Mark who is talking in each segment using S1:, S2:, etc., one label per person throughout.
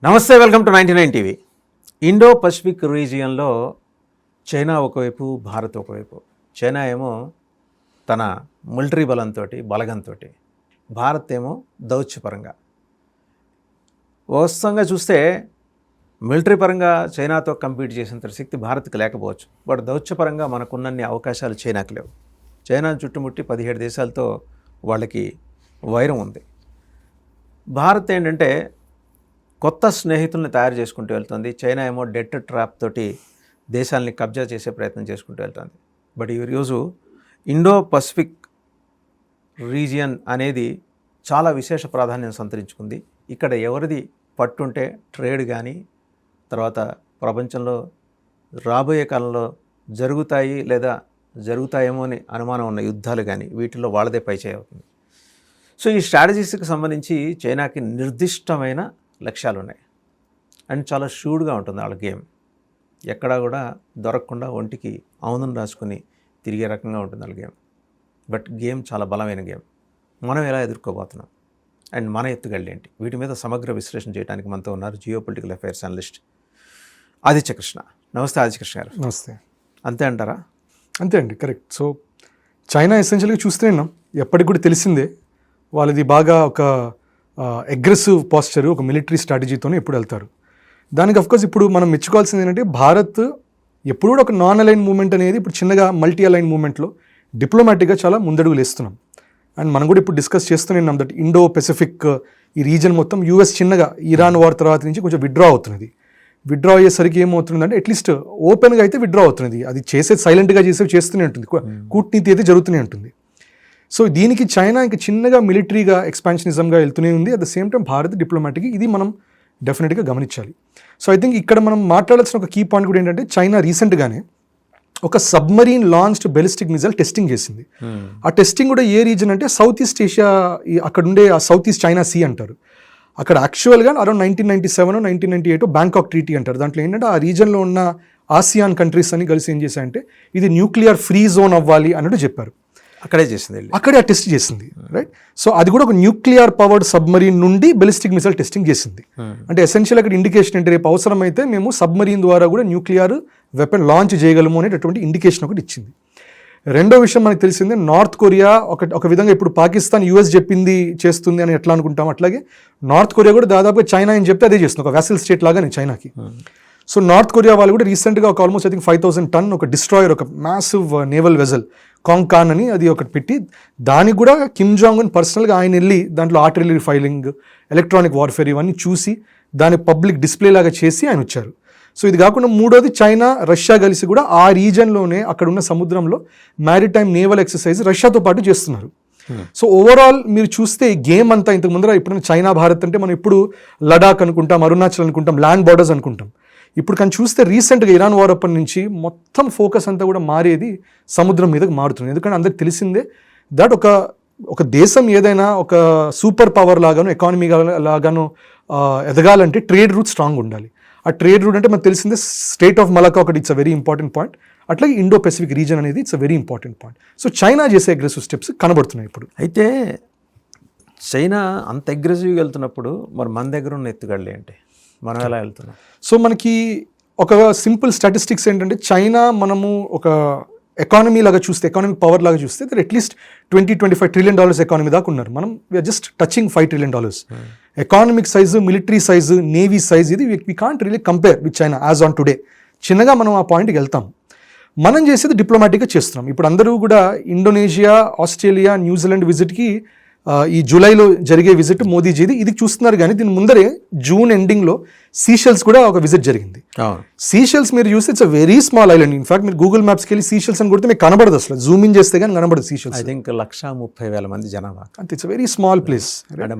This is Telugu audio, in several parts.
S1: నమస్తే, welcome to 99 TV. Indo Pacific రీజియన్లో చైనా ఒకవైపు, భారత్ ఒకవైపు. చైనా ఏమో తన మిలిటరీ బలగంతో, భారత్ ఏమో దౌత్యపరంగా. వాస్తవంగా చూస్తే మిలిటరీ పరంగా చైనాతో కంపీట్ చేసేంత శక్తి భారత్కి లేకపోవచ్చు, బట్ దౌత్యపరంగా మనకున్నన్ని అవకాశాలు చైనాకి లేవు. చైనా చుట్టుముట్టి 17 దేశాలతో వాళ్ళకి వైరం ఉంది. భారత్ ఏంటంటే కొత్త స్నేహితుల్ని తయారు చేసుకుంటూ వెళ్తుంది. చైనా ఏమో డెట్ ట్రాప్ తోటి దేశాలని కబ్జా చేసే ప్రయత్నం చేసుకుంటూ వెళ్తుంది. బట్ ఈరోజు ఇండో పసిఫిక్ రీజియన్ అనేది చాలా విశేష ప్రాధాన్యం సంతరించుకుంది. ఇక్కడ ఎవరిది పట్టుంటే ట్రేడ్ కానీ, తర్వాత ప్రపంచంలో రాబోయే కాలంలో జరుగుతాయి లేదా జరుగుతాయేమో అని అనుమానం ఉన్న యుద్ధాలు కానీ, వీటిల్లో వాళ్ళదే పైచేయి అవుతుంది. సో ఈ స్ట్రాటజీస్కి సంబంధించి చైనాకి నిర్దిష్టమైన లక్ష్యాలు ఉన్నాయి అండ్ చాలా షూడ్గా ఉంటుంది వాళ్ళ గేమ్. ఎక్కడా కూడా దొరకకుండా ఒంటికి ఆముదం రాసుకుని తిరిగే రకంగా ఉంటుంది వాళ్ళ గేమ్. బట్ గేమ్ చాలా బలమైన గేమ్. మనం ఎలా ఎదుర్కోబోతున్నాం అండ్ మన ఎత్తుగడలు ఏంటి, వీటి మీద సమగ్ర విశ్లేషణ చేయడానికి మనతో ఉన్నారు geo political affairs analyst Aditya Krishna. నమస్తే ఆదిత్య కృష్ణ గారు.
S2: నమస్తే.
S1: అంతే అంటారా?
S2: అంతే అండి, కరెక్ట్. సో చైనా ఎసెన్షియల్గా చూస్తూనే ఉన్నాం, ఎప్పటికి కూడా తెలిసిందే వాళ్ళది బాగా ఒక అగ్రెసివ్ పాస్చర్, ఒక మిలిటరీ స్ట్రాటజీతోనే ఎప్పుడు వెళ్తారు. దానికి అఫ్కోర్స్ ఇప్పుడు మనం మెచ్చుకోవాల్సింది ఏంటంటే భారత్ ఎప్పుడు కూడా ఒక నాన్ అలైన్ మూవ్మెంట్ అనేది ఇప్పుడు చిన్నగా మల్టీ అలైన్ మూవ్మెంట్లో డిప్లొమాటిక్గా చాలా ముందడుగులు వేస్తున్నాం. అండ్ మనం కూడా ఇప్పుడు డిస్కస్ చేస్తూనే ఉన్నాం దట్ ఇండో పెసిఫిక్ ఈ రీజన్ మొత్తం యూఎస్ చిన్నగా ఇరాన్ వార్ తర్వాత నుంచి కొంచెం విత్డ్రా అవుతున్నది. విత్డ్రా అయ్యేసరికి ఏమవుతుందంటే అట్లీస్ట్ ఓపెన్గా అయితే విత్డ్రా అవుతున్నది. అది చేసేది సైలెంట్గా చేస్తూనే ఉంటుంది, కూటనీతి అయితే జరుగుతూనే ఉంటుంది. సో దీనికి చైనా ఇంకా చిన్నగా మిలిటరీగా ఎక్స్పాన్షనిజంగా వెళ్తూనే ఉంది. At the same time Bharat diplomatic, ఇది మనం డెఫినెట్గా గమనించాలి. సో ఐ థింక్ ఇక్కడ మనం మాట్లాడాల్సిన ఒక కీ పాయింట్ కూడా ఏంటంటే చైనా రీసెంట్గానే ఒక సబ్మరీన్ లాంచ్డ్ బెలిస్టిక్ మిజైల్ టెస్టింగ్ చేసింది. ఆ టెస్టింగ్ కూడా ఏ రీజన్ అంటే సౌత్ ఈస్ట్ ఏషియా, అక్కడ ఉండే ఆ సౌత్ ఈస్ట్ చైనా సీ అంటారు. అక్కడ యాక్చువల్గా అరౌండ్ 1997 1998 బ్యాంకాక్ ట్రీటీ అంటారు. దాంట్లో ఏంటంటే ఆ రీజన్లో ఉన్న ఆసియాన్ కంట్రీస్ అని కలిసి ఏం చేశాయంటే ఇది న్యూక్లియర్ ఫ్రీ జోన్ అవ్వాలి అన్నట్టు చెప్పారు.
S1: అక్కడే చేసింది,
S2: అక్కడే ఆ టెస్ట్ చేసింది, రైట్. సో అది కూడా ఒక న్యూక్లియర్ పవర్డ్ సబ్మరీన్ నుండి బెలిస్టిక్ మిసైల్ టెస్టింగ్ చేసింది. అంటే ఎసెన్షియల్ అక్కడ ఇండికేషన్ అంటే రేపు అవసరమైతే మేము సబ్మరీన్ ద్వారా కూడా న్యూక్లియర్ వెపన్ లాంచ్ చేయగలము అనేటటువంటి ఇండికేషన్ ఒకటి ఇచ్చింది. రెండో విషయం మనకు తెలిసిందే, నార్త్ కొరియా ఒక విధంగా ఇప్పుడు పాకిస్తాన్ యూఎస్ చెప్పింది చేస్తుంది అని ఎట్లా అనుకుంటాం, అట్లాగే నార్త్ కొరియా కూడా దాదాపుగా చైనా అని చెప్తే అదే చేస్తుంది, ఒక వ్యాసల్ స్టేట్ లాగానే చైనాకి. సో నార్త్ కొరియా వాళ్ళు కూడా రీసెంట్గా ఒక ఆల్మోస్ట్ ఐ థింక్ 5000 టన్ ఒక డిస్ట్రాయర్, ఒక మ్యాసివ్ నేవల్ వెజల్ కాంగ్కాన్ అని అది ఒకటి పెట్టి దానికి కూడా కిమ్ జాంగ్ ఉన్ పర్సనల్గా ఆయన వెళ్ళి దాంట్లో ఆర్టిలరీ ఫైలింగ్, ఎలక్ట్రానిక్ వార్ఫేర్ ఇవన్నీ చూసి దాని పబ్లిక్ డిస్ప్లే లాగా చేసి ఆయన వచ్చారు. సో ఇది కాకుండా మూడోది చైనా రష్యా కలిసి కూడా ఆ రీజన్లోనే అక్కడ ఉన్న సముద్రంలో మ్యారిటైమ్ నేవల్ ఎక్సర్సైజ్ రష్యాతో పాటు చేస్తున్నారు. సో ఓవరాల్ మీరు చూస్తే గేమ్ అంతా ఇంతకు ముందర ఇప్పుడు చైనా భారత్ అంటే మనం ఇప్పుడు లడాక్ అనుకుంటాం, అరుణాచల్ అనుకుంటాం, ల్యాండ్ బార్డర్స్ అనుకుంటాం. ఇప్పుడు కానీ చూస్తే రీసెంట్గా ఇరాన్ వార్ అప్పటి నుంచి మొత్తం ఫోకస్ అంతా కూడా మారేది సముద్రం మీదకి మారుతుంది. ఎందుకంటే అందరికి తెలిసిందే దట్ ఒక దేశం ఏదైనా ఒక సూపర్ పవర్ లాగాను ఎకానమీ లాగాను ఎదగాలంటే ట్రేడ్ రూట్ స్ట్రాంగ్ ఉండాలి. ఆ ట్రేడ్ రూట్ అంటే మనకు తెలిసిందే స్టేట్ ఆఫ్ మలకా ఒకటి, it's a very important point. అట్లాగే ఇండో పెసిఫిక్ రీజన్ అనేది it's a very important point. So China చేసే అగ్రెసివ్ స్టెప్స్ కనబడుతున్నాయి ఇప్పుడు.
S1: అయితే చైనా అంత అగ్రెసివ్గా వెళ్తున్నప్పుడు మరి మన దగ్గర ఉన్న ఎత్తుగడలు ఏంటి, మనం ఎలా వెళ్తున్నాం?
S2: సో మనకి ఒక సింపుల్ స్టాటిస్టిక్స్ ఏంటంటే చైనా మనము ఒక ఎకానమీ లాగా చూస్తే, ఎకానమిక్ పవర్ లాగా చూస్తే అట్లీస్ట్ $20-25 ట్రిలియన్ ఎకానమీ దాకా ఉన్నారు. మనం we're just touching $5 trillion. Economic size, military size, navy size, ఇది we can't really compare with China as on today. చిన్నగా మనం ఆ పాయింట్కి వెళ్తాం. మనం చేసేది డిప్లొమాటిక్గా చేస్తున్నాం. ఇప్పుడు అందరూ కూడా ఇండోనేషియా, ఆస్ట్రేలియా, న్యూజిలాండ్ విజిట్కి ఈ జూలైలో జరిగే విజిట్ మోదీజీది, ఇది చూస్తున్నారు. కానీ దీని ముందరే జూన్ ఎండింగ్లో సీషెల్స్ కూడా ఒక విజిట్ జరిగింది. సీషెల్స్ మీరు చూస్తే it's a very small island. In fact మీరు గూగుల్ మ్యాప్స్కి వెళ్ళి సీషెల్స్ అని కొడితే మీకు కనబడదు, అసలు జూమ్ ఇన్ చేస్తే కానీ కనబడదు సీషెల్స్.
S1: ఐ థింక్ 130,000 మంది జనాభా,
S2: అంతే. It's very small place.
S1: అంటే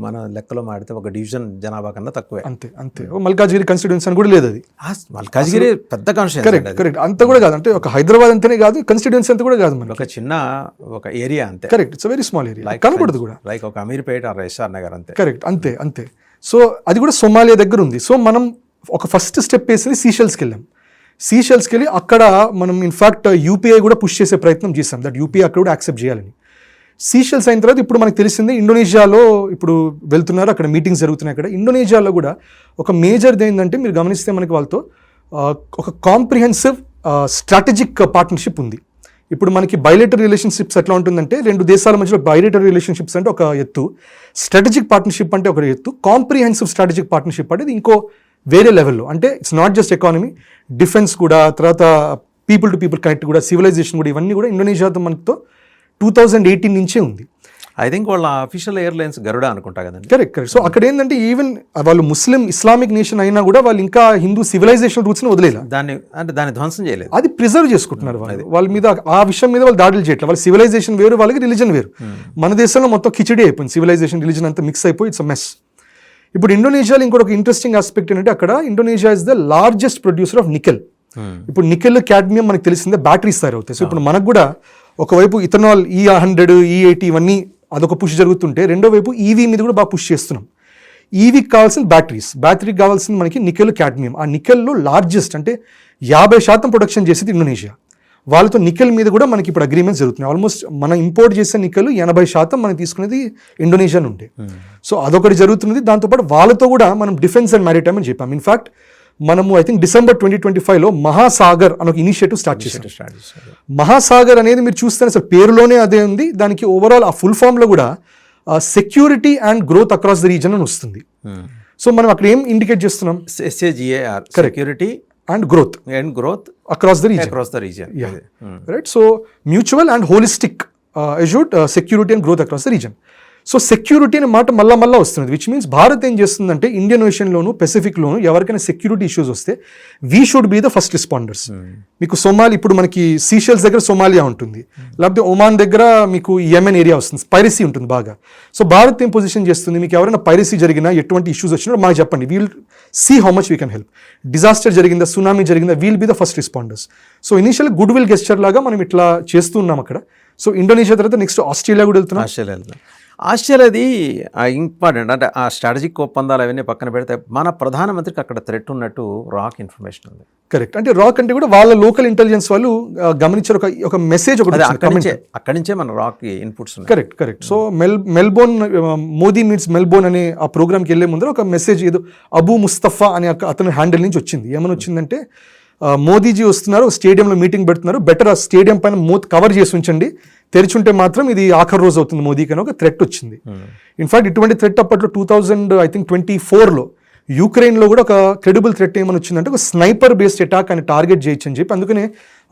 S1: మన లెక్కలో మాడితే ఒక డివిజన్ జనాభా కన్నా తక్కువే.
S2: అంతే. మల్కాజ్గిరి కాన్స్టిట్యూన్సీ అని కూడా లేదు అది.
S1: మల్కాజ్గిరి పెద్ద కాన్స్టిట్యూన్సీ.
S2: కరెక్ట్. అంత కూడా కాదు, అంటే ఒక హైదరాబాద్ అంతనే కాదు, కాన్స్టిట్యూన్సీ అంతా కూడా కాదు,
S1: ఒక చిన్న ఒక ఏరియా అంతే.
S2: Correct. It's very small area, కనబడదు కూడా.
S1: లైక్ ఒక అమీర్పేట ఆర్ ఎస్ఆర్ నగర్ అంతే.
S2: కరెక్ట్, అంతే. సో అది కూడా సోమాలియా దగ్గర ఉంది. సో మనం ఒక ఫస్ట్ స్టెప్ వేసింది సీషెల్స్కి వెళ్ళాం. సీషెల్స్కి వెళ్ళి అక్కడ మనం ఇన్ఫాక్ట్ యూపీఐ కూడా పుష్ చేసే ప్రయత్నం చేసాం, దట్ యూపీఐ అక్కడ కూడా యాక్సెప్ట్ చేయాలని. సీషెల్స్ అయిన తర్వాత ఇప్పుడు మనకు తెలిసిందే ఇండోనేషియాలో ఇప్పుడు వెళ్తున్నారు, అక్కడ మీటింగ్స్ జరుగుతున్నాయి. అక్కడ ఇండోనేషియాలో కూడా ఒక మేజర్ది ఏంటంటే మీరు గమనిస్తే మనకి వాళ్ళతో ఒక కాంప్రిహెన్సివ్ స్ట్రాటజిక్ పార్ట్నర్షిప్ ఉంది. ఇప్పుడు మనకి బైలేటర్ రిలేషన్షిప్స్ ఎట్లా ఉంటుందంటే రెండు దేశాల మధ్యలో బైలేటర్ రిలేషన్షిప్స్ అంటే ఒక ఎత్తు, స్ట్రాటజిక్ పార్ట్నర్షిప్ అంటే ఒక ఎత్తు, కాంప్రిహెన్సివ్ స్ట్రాటజిక్ పార్ట్నర్షిప్ అనేది ఇంకో వేరే లెవెల్లో. అంటే it's not just economy, defence కూడా, తర్వాత పీపుల్ టు పీపుల్ కనెక్ట్ కూడా, సివిలైజేషన్ కూడా, ఇవన్నీ కూడా ఇండోనేషియాతో మనతో 2018 నుంచే ఉంది.
S1: ఐ థింక్ వాళ్ళ అఫీషియల్ ఎయిర్లైన్స్ గరుడ అనుకుంటా కదండి.
S2: కరెక్ట్. సో అక్కడ ఏంటంటే ఈవెన్ వాళ్ళు ముస్లిం ఇస్లామిక్ నేషన్ అయినా కూడా వాళ్ళు ఇంకా హిందూ సివిలైజేషన్ రూట్స్ని వదిలేదు,
S1: దాన్ని ధ్వంసం చేయలేదు,
S2: అది ప్రిజర్వ్ చేసుకుంటున్నారు. వాళ్ళ మీద ఆ విషయం మీద వాళ్ళు దాడులు చేయట్లేదు. వాళ్ళ సివిలైజేషన్ వేరు, వాళ్ళకి రిలీజన్ వేరు. మన దేశంలో మొత్తం కిచిడి అయిపోయింది, సివిలైజేషన్ రిలీజన్ అంతా మిక్స్ అయిపోయి ఇట్స్ అ మెస్. ఇప్పుడు ఇండోనేషియాలో ఇంకొక ఇంట్రెస్టింగ్ ఆస్పెక్ట్ ఏంటంటే అక్కడ Indonesia is the largest producer of nickel. ఇప్పుడు నికెల్ క్యాడ్మియం మనకు తెలిసిందే బ్యాటరీస్ తయారవుతాయి. సో ఇప్పుడు మనకు కూడా ఒకవైపు ఇథనాల్ E100 E80 ఇవన్నీ అదొక పుష్ జరుగుతుంటే, రెండో వైపు ఈవీ మీద కూడా బాగా పుష్ చేస్తున్నాం. ఈవీకి కావాల్సిన బ్యాటరీకి కావాల్సింది మనకి నికెల్ క్యాడ్మియం. ఆ నికెల్లో లార్జెస్ట్ అంటే 50% ప్రొడక్షన్ చేసేది ఇండోనేషియా. వాళ్ళతో నికెల్ మీద కూడా మనకి ఇప్పుడు అగ్రిమెంట్స్ జరుగుతున్నాయి. ఆల్మోస్ట్ మనం ఇంపోర్ట్ చేసే నికెల్ 80% మనం తీసుకునేది ఇండోనేషియా నుండి. సో అదొకటి జరుగుతున్నది. దాంతోపాటు వాళ్ళతో కూడా మనం డిఫెన్స్ అండ్ మ్యారిటైమ్ అని చెప్పాం. ఇన్ఫాక్ట్ మనము ఐ థింక్ December 2025లో మహాసాగర్ అని ఒక ఇనిషియేటివ్ స్టార్ట్ చేశాం. మహాసాగర్ అనేది మీరు చూస్తే అసలు పేరులోనే అదే ఉంది. దానికి ఓవరాల్ ఆ ఫుల్ ఫామ్లో కూడా security and growth across the reason అని వస్తుంది. సో మనం అక్కడ ఏం ఇండికేట్ చేస్తున్నాం?
S1: SAGAR, security
S2: and growth across the reason. Right. So mutual and holistic assured security and growth across the reason. So security అనే మాట మళ్ళా వస్తుంది, విచ్ మీన్స్ భారత్ ఏం చేస్తుందంటే ఇండియన్ ఓషన్లోను పెసిఫిక్లోను ఎవరికైనా సెక్యూరిటీ ఇష్యూస్ వస్తే we should be the first responders. మీకు సోమాలి, ఇప్పుడు మనకి సీషెల్స్ దగ్గర సోమాలియా ఉంటుంది, లేకపోతే ఒమాన్ దగ్గర మీకు యెమెన్ ఏరియా వస్తుంది, పైరసీ ఉంటుంది బాగా. సో భారత్ ఏం పొజిషన్ చేస్తుంది, మీకు ఎవరైనా పైరసీ జరిగినా ఎటువంటి ఇష్యూస్ వచ్చినా మాకు చెప్పండి, we'll see how much we can help. Disaster జరిగిందా, సునామీ జరిగిందా, we'll be the first responders. So initial goodwill gesture లాగా మనం ఇట్లా చేస్తూ ఉన్నాం అక్కడ. సో ఇండోనేషియా తర్వాత నెక్స్ట్ ఆస్ట్రేలియా కూడా వెళ్తున్నాం.
S1: ఆస్ట్రేలియాది ఇంపార్టెంట్ అంటే ఆ స్ట్రాటజిక్ ఒప్పందాలు అవన్నీ పక్కన పెడితే మన ప్రధానమంత్రికి అక్కడ థ్రెట్ ఉన్నట్టు రాక్ ఇన్ఫర్మేషన్ ఉంది.
S2: కరెక్ట్. అంటే రాక్ అంటే కూడా వాళ్ళ లోకల్ ఇంటెలిజెన్స్ వాళ్ళు గమనించారు ఒక మెసేజ్ ఒకటి
S1: అక్కడి నుంచే మన రాక్ ఇన్పుట్స్ ఉన్నాయి.
S2: Correct. So Melbourne Modi meets Melbourne అనే ఆ ప్రోగ్రామ్కి వెళ్ళే ముందర ఒక మెసేజ్ ఏదో అబూ ముస్తఫా అనే అతని హ్యాండిల్ నుంచి వచ్చింది. ఏమని వచ్చిందంటే, మోదీజీ వస్తున్నారు, స్టేడియంలో మీటింగ్ పెడుతున్నారు, బెటర్ ఆ స్టేడియం పైన మూత కవర్ చేసి ఉంచండి, తెరిచుంటే మాత్రం ఇది ఆఖరి రోజు అవుతుంది మోదీకి అని ఒక థ్రెట్ వచ్చింది. ఇన్ఫాక్ట్ ఇటువంటి థ్రెట్ అప్పట్లో 2024లో యూక్రెయిన్లో కూడా ఒక క్రెడిబుల్ థ్రెట్ ఏమని వచ్చిందంటే, ఒక స్నైపర్ బేస్డ్ అటాక్ అని టార్గెట్ చేయొచ్చు అని చెప్పి, అందుకనే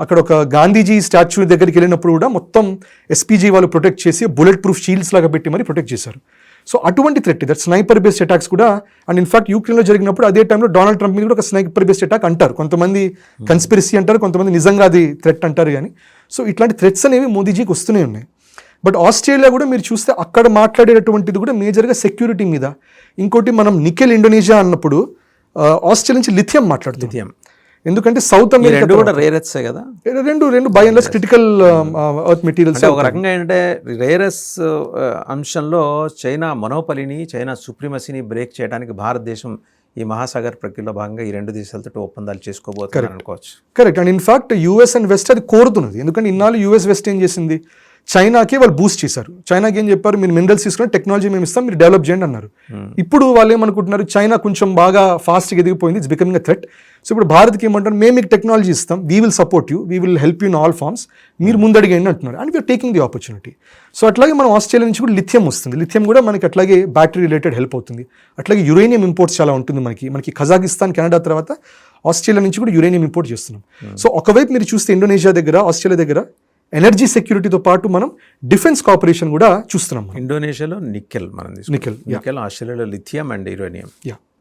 S2: అక్కడ ఒక గాంధీజీ స్టాచ్యూ దగ్గరికి వెళ్ళినప్పుడు కూడా మొత్తం SPG వాళ్ళు ప్రొటెక్ట్ చేసి బుల్లెట్ ప్రూఫ్ షీల్డ్స్ లాగా పెట్టి మరి ప్రొటెక్ట్ చేశారు. సో అటువంటి threat that sniper based attacks కూడా. అండ్ ఇన్ఫాక్ట్ యూక్రెయిన్లో జరిగినప్పుడు అదే టైంలో డొనాల్డ్ ట్రంప్ మీద కూడా ఒక స్నైపర్ బేస్డ్ అటాక్ అంటారు, కొంతమంది కన్స్పిరసీ అంటారు, కొంతమంది నిజంగా అది థ్రెట్ అంటారు. కానీ సో ఇట్లాంటి థ్రెట్స్ అనేవి మోదీజీకి వస్తూనే ఉన్నాయి. బట్ ఆస్ట్రేలియా కూడా మీరు చూస్తే అక్కడ మాట్లాడేటటువంటిది కూడా మేజర్గా సెక్యూరిటీ మీద. ఇంకోటి మనం నికెల్ ఇండోనేషియా అన్నప్పుడు ఆస్ట్రేలియా నుంచి లిథియం మాట్లాడుతుంది. ఎందుకంటే సౌత్ అమెరికా
S1: కూడా రేరెస్ కదా,
S2: రెండు by and large critical earth materials.
S1: ఒక రకంగా ఏంటంటే రేరెస్ అంశంలో చైనా మొనోపలిని, చైనా సుప్రీమసీని బ్రేక్ చేయడానికి భారతదేశం ఈ మహాసాగర్ ప్రక్రియలో భాగంగా ఈ రెండు దేశాలతో ఒప్పందాలు చేసుకోబోతున్నారు అనుకోవచ్చు.
S2: Correct. And in fact US and west అది కోరుతున్నది. ఎందుకంటే ఇన్నాళ్ళు యూఎస్ వెస్ట్ ఏం చేసింది, చైనాకి వాళ్ళు బూస్ట్ చేశారు. చైనాకి ఏం చెప్పారు, మీరు మినరల్స్ తీసుకుని టెక్నాలజీ మేము ఇస్తాం, మీరు డెవలప్ చేయండి అన్నారు. ఇప్పుడు వాళ్ళు ఏమనుకుంటున్నారు, చైనా కొంచెం బాగా ఫాస్ట్గా ఎదిగిపోయింది, it's becoming a threat. So ఇప్పుడు భారత్కి ఏమంటారు, మేము మీకు టెక్నాలజీ ఇస్తాం, we will support you, we will help you in all forms, మీరు ముందడిగండి అంటున్నారు. And we're taking the opportunity. So అట్లాగే మనం ఆస్ట్రేలియా నుంచి కూడా లిథియం వస్తుంది. లిథియం కూడా మనకి అట్లాగే బ్యాటరీ రిలేటెడ్ హెల్ప్ అవుతుంది. అట్లాగే యురేనియం ఇంపోర్ట్స్ చాలా ఉంటుంది మనకి కజాకిస్తాన్, కెనడా తర్వాత ఆస్ట్రేలియా నుంచి కూడా యురేనియం ఇంపోర్ట్ చేస్తున్నాం. సో ఒకవైపు మీరు చూస్తే ఇండోనేషియా దగ్గర, ఆస్ట్రేలియా దగ్గర ఎనర్జీ సెక్యూరిటీతో పాటు మనం డిఫెన్స్ కోఆపరేషన్ కూడా చూస్తున్నాం.
S1: ఇండోనేషియాలో నికెల్, ఆస్ట్రేలియాలో లిథియం అండ్ యురేనియం.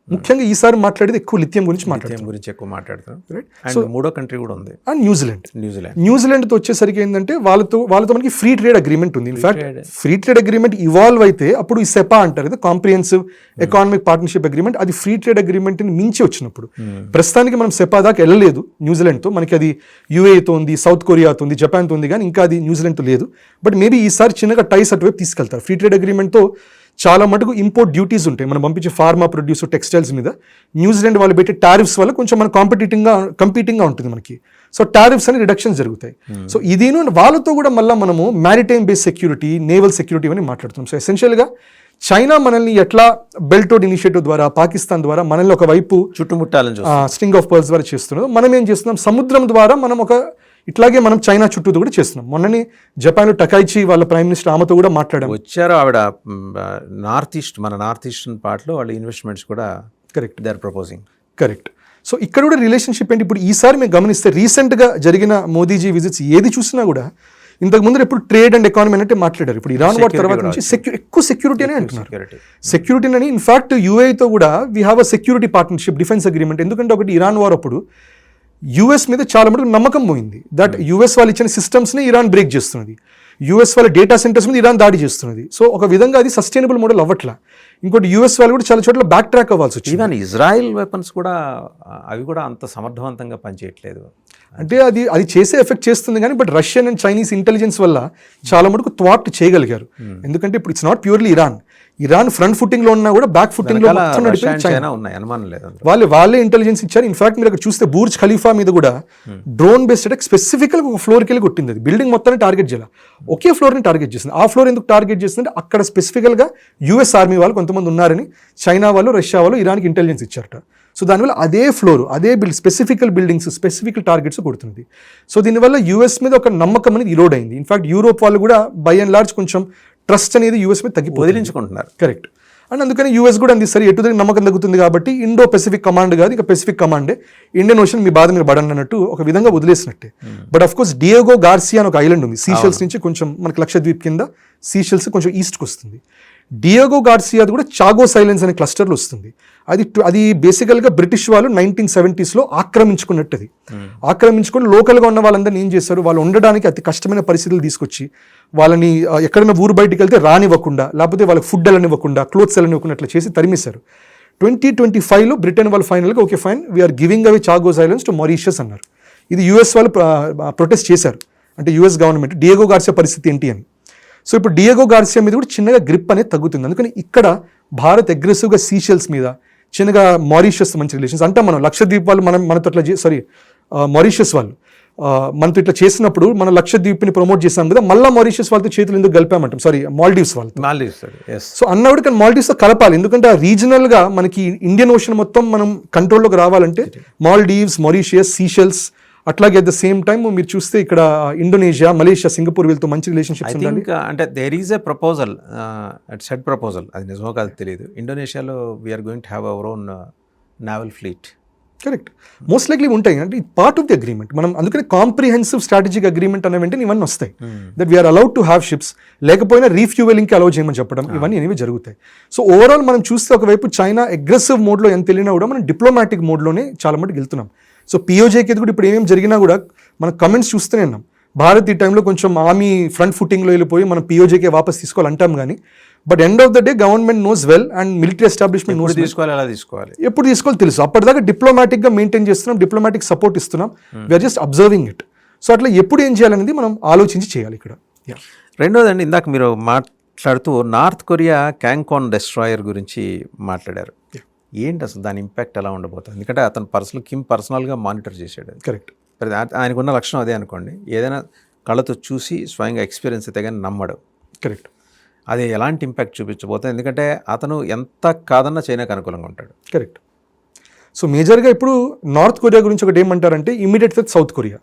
S2: ముఖ్యంగా ఈసారి మాట్లాడేది ఎక్కువ లిథియం గురించి
S1: ఎక్కువ మాట్లాడుతాం. సో మూడో కంట్రీ కూడా ఉంది,
S2: అండ్ న్యూజిలాండ్తో వచ్చేసరికి ఏంటంటే వాళ్ళతో మనకి ఫ్రీ ట్రేడ్ అగ్రిమెంట్ ఉంది. In fact free trade agreement evolve అయితే అప్పుడు ఈ సెపా అంటారు కదా, కాంప్రిహెన్సివ్ ఎకానమిక్ పార్ట్నర్షిప్ అగ్రిమెంట్, అది ఫ్రీ ట్రేడ్ అగ్రిమెంట్ ని మించి వచ్చినప్పుడు. ప్రస్తుతానికి మనం సెపా దాకా వెళ్ళలేదు న్యూజిలాండ్తో. మనకి అది UAEతో ఉంది, సౌత్ కొరియాతో ఉంది, జపాన్తో ఉంది, కానీ ఇంకా అది న్యూజిలాండ్తో లేదు. బట్ మేబీ ఈసారి చిన్నగా టైస్ అటువైపు తీసుకెళ్తారు. ఫ్రీ ట్రేడ్ అగ్రిమెంట్తో చాలా మటుకు ఇంపోర్ట్ డ్యూటీస్ ఉంటాయి, మనం పంపించే ఫార్మా ప్రొడ్యూస్ టెక్స్టైల్స్ మీద. న్యూజిలాండ్ వాళ్ళు పెట్టే టారిఫ్స్ వల్ల కొంచెం మన కంపీటింగ్గా ఉంటుంది మనకి. సో టారిఫ్స్ అని రిడక్షన్స్ జరుగుతాయి. సో ఇదిను వాళ్ళతో కూడా మళ్ళీ మనము maritime based security, naval security అని మాట్లాడుతున్నాం. సో ఎసెన్షియల్గా చైనా మనల్ని ఎట్లా బెల్ట్ రోడ్ ఇనిషియేటివ్ ద్వారా, పాకిస్తాన్ ద్వారా మనల్ని ఒకవైపు
S1: చుట్టుముట్టాలని
S2: స్ట్రింగ్ ఆఫ్ పర్ల్స్ ద్వారా చేస్తున్నదో మనం ఏం చేస్తున్నాం, సముద్రం ద్వారా మనం ఇట్లాగే మనం చైనా చుట్టూ కూడా చేస్తున్నాం. మొన్ననే జపాన్లో టకైచి వాళ్ళ ప్రైమ్ మినిస్టర్ ఆమెతో కూడా మాట్లాడాం.
S1: వచ్చారు ఆవిడ మన నార్త్ ఈస్టర్న్ పార్ట్లో వాళ్ళ ఇన్వెస్ట్మెంట్స్ కూడా
S2: correct
S1: they are proposing.
S2: Correct. So ఇక్కడ కూడా రిలేషన్షిప్ ఏంటి, ఇప్పుడు ఈసారి మేము గమనిస్తే రీసెంట్గా జరిగిన మోదీజీ విజిట్స్ ఏది చూసినా కూడా ఇంతకు ముందు ఎప్పుడు ట్రేడ్ అండ్ ఎకానమీ అంటే మాట్లాడారు. ఇప్పుడు ఇరాన్ వార్ తర్వాత నుంచి ఎక్కువ సెక్యూరిటీ అని అంటున్నారు. సెక్యూరిటీ అని ఇన్ఫాక్ట్ యూఏతో కూడా we have a security partnership, defence agreement. ఎందుకంటే ఒకటి ఇరాన్ వార్ అప్పుడు యూఎస్ మీద చాలా మటుకు నమ్మకం పోయింది. దట్ యూఎస్ వాళ్ళు ఇచ్చిన సిస్టమ్స్ని ఇరాన్ బ్రేక్ చేస్తున్నది, యూఎస్ వాళ్ళ డేటా సెంటర్స్ మీద ఇరాన్ దాడి చేస్తున్నది. సో ఒక విధంగా అది సస్టైనబుల్ మోడల్ అవ్వట్లా. ఇంకోటి యూఎస్ వాళ్ళు కూడా చాలా చోట్ల బ్యాక్ ట్రాక్ అవ్వాల్సి వచ్చింది.
S1: ఈవెన్ ఇజ్రాయెల్ వెపన్స్ కూడా అవి కూడా అంత సమర్థవంతంగా పనిచేయట్లేదు.
S2: అంటే అది చేసే ఎఫెక్ట్ చేస్తుంది కానీ but Russian and Chinese intelligence వల్ల చాలా మటుకు థ్వాట్ చేయగలిగారు. ఎందుకంటే ఇప్పుడు it's not purely Iran front footing లో ఉన్నా కూడా బ్యాక్ ఫుటింగ్ లో వాళ్ళే ఇంటెలిజెన్స్ ఇచ్చారు. ఇన్ఫాక్ట్ మీరు అక్కడ చూస్తే బూర్జ్ ఖలీఫా మీద కూడా డ్రోన్ బేస్డ్ అటాక్ స్పెసిఫికల్ గా ఒక ఫ్లోర్కి వెళ్ళి కొట్టింది. అది బిల్డింగ్ మొత్తాన్ని టార్గెట్ చేయాలి, ఒకే ఫ్లోర్ ని టార్గెట్ చేసింది. ఆ ఫ్లోర్ ఎందుకు టార్గెట్ చేస్తుందంటే అక్కడ స్పెసిఫికల్ గా యూఎస్ ఆర్మీ వాళ్ళు కొంతమంది ఉన్నారని చైనా వాళ్ళు, రష్యా వాళ్ళు ఇరాన్కి ఇంటెలిజెన్స్ ఇచ్చారట. సో దానివల్ల అదే ఫ్లోర్, అదే స్పెసిఫికల్ బిల్డింగ్స్, స్పెసిఫికల్ టార్గెట్స్ కొడుతుంది. సో దీనివల్ల యూఎస్ మీద ఒక నమ్మకం అనేది ఇరోడ్ అయింది. ఇన్ఫాక్ట్ యూరోప్ వాళ్ళు కూడా బై అండ్ లార్జ్ కొంచెం ట్రస్ట్ అనేది యూఎస్ మీద
S1: వదిలించుకుంటున్నారు.
S2: కరెక్ట్. అండ్ అందుకని యూఎస్ కూడా అంది సరే ఎటు నమ్మకం తగ్గుతుంది కాబట్టి ఇండో పెసిఫిక్ కమాండ్ కాదు, ఇక పెసిఫిక్ కమాండే, ఇండియన్ ఓషన్ మీ బాధ మీరు పడండి అన్నట్టు ఒక విధంగా వదిలేసినట్టే. But of course Diego Garcia అని ఒక ఐలాండ్ ఉంది సీషెల్స్ నుంచి కొంచెం మనకి లక్షద్వీప్ కింద, సీషెల్స్ కొంచెం ఈస్ట్కి వస్తుంది. డియేగో గార్సియాది కూడా చాగోస్ ఐలాండ్స్ అనే క్లస్టర్లో వస్తుంది. అది బేసికల్గా బ్రిటిష్ వాళ్ళు 1970s ఆక్రమించుకున్నట్టు. అది ఆక్రమించుకొని లోకల్గా ఉన్న వాళ్ళందరినీ ఏం చేశారు, వాళ్ళు ఉండడానికి అతి కష్టమైన పరిస్థితులు తీసుకొచ్చి వాళ్ళని ఎక్కడైనా ఊరు బయటికి వెళ్తే రానివ్వకుండా, లేకపోతే వాళ్ళకి ఫుడ్ వెళ్ళనివ్వకుండా, క్లోత్స్ వెళ్ళనివ్వకుండా అట్లా చేసి తరిమేశారు. 2025లో బ్రిటన్ వాళ్ళు ఫైనల్గా okay fine we're giving away Chagos islands to Mauritius అన్నారు. ఇది యూఎస్ వాళ్ళు ప్రొటెస్ట్ చేశారు, అంటే యూఎస్ గవర్నమెంట్ డియేగో గార్సియా పరిస్థితి ఏంటి అని. సో ఇప్పుడు డియేగో గార్సియా మీద కూడా చిన్నగా గ్రిప్ అనేది తగ్గుతుంది. అందుకని ఇక్కడ భారత్ అగ్రెసివ్గా సీషెల్స్ మీద, చిన్నగా మారిషియస్ మంచి రిలేషన్స్ అంటే మనం లక్షద్వీప్ వాళ్ళు మనతో ఇట్లా మారిషియస్ వాళ్ళు మనతో ఇట్లా చేసినప్పుడు మనం లక్షద్వీప్ని ప్రమోట్ చేసాం కదా, మళ్ళీ మారిషియస్ వాళ్ళతో చేతులు ఎందుకు కలిపామంటాం, మాల్డీవ్స్ వాళ్ళతో. సో అన్నప్పుడు కానీ మాల్డీవ్స్తో కలపాలి, ఎందుకంటే ఆ రీజనల్గా మనకి ఇండియన్ ఓషన్ మొత్తం మనం కంట్రోల్లోకి రావాలంటే మాల్డీవ్స్, మారిషియస్, సీషెల్స్, అట్లాగే అట్ ద సేమ్ టైం మీరు చూస్తే ఇక్కడ ఇండోనేషియా, మలేషియా, సింగపూర్ వీళ్ళతో మంచి రిలేషన్షిప్స్ ఉండాలి.
S1: అంటే there is a proposal, set proposal, అది నిజమో కాదు తెలియదు. ఇండోనేషియాలో we're going to have our own naval fleet.
S2: Correct, most likely ఉంటాయి. అంటే ఇది పార్ట్ ఆఫ్ ది అగ్రిమెంట్. మనం అందుకని కాంప్రిహెన్సివ్ స్ట్రాటజిక్ అగ్రిమెంట్ అనే వెంటనే ఇవన్నీ వస్తాయి. That we're allowed to have ships, లేకపోయినా రీఫ్యూవెలింగ్కి అలౌ చేయమని చెప్పడం, ఇవన్నీ అనేవి జరుగుతాయి. సో ఓవరాల్ మనం చూస్తే ఒకవైపు చైనా అగ్రెసివ్ మోడ్లో ఎంత వెళ్ళినా కూడా మనం డిప్లొమాటిక్ మోడ్లోనే చాలా మటుకు వెళ్తున్నాం. సో పిఓజేకి కూడా ఇప్పుడు ఏమేమి జరిగినా కూడా మనం కమెంట్స్ చూస్తూనే ఉన్నాం. భారత్ ఈ టైంలో కొంచెం ఆర్మీ ఫ్రంట్ ఫుటింగ్లో వెళ్ళిపోయి మనం పిఓజేకే వాపస్ తీసుకోవాలంటాం కానీ but end of the day government knows well and military establishment knows
S1: తీసుకోవాలి
S2: ఎప్పుడు తీసుకోవాలి తెలుసు. అప్పటిదాకా డిప్లొమాటిక్గా మెయింటైన్ చేస్తున్నాం, డిప్లొమాటిక్ సపోర్ట్ ఇస్తున్నాం, we're just observing it. So అట్లా ఎప్పుడు ఏం చేయాలనేది మనం ఆలోచించి చేయాలి ఇక్కడ.
S1: రెండోదండి, ఇందాక మీరు మాట్లాడుతూ నార్త్ కొరియా క్యాంకాన్ డెస్ట్రాయర్ గురించి మాట్లాడారు. ఏంటి అసలు దాని ఇంపాక్ట్ ఎలా ఉండబోతుంది? ఎందుకంటే అతను కిమ్ పర్సనల్గా మానిటర్ చేశాడు.
S2: కరెక్ట్,
S1: ఆయనకున్న లక్షణం అదే అనుకోండి, ఏదైనా కళ్ళతో చూసి స్వయంగా ఎక్స్పీరియన్స్ అయితే కానీ నమ్మడు.
S2: కరెక్ట్,
S1: అది ఎలాంటి ఇంపాక్ట్ చూపించబోతుంది? ఎందుకంటే అతను ఎంత కాదన్నా చైనాకు అనుకూలంగా ఉంటాడు.
S2: కరెక్ట్. సో మేజర్గా ఇప్పుడు నార్త్ కొరియా గురించి ఒకటి ఏమంటారంటే immediate threat south Korea.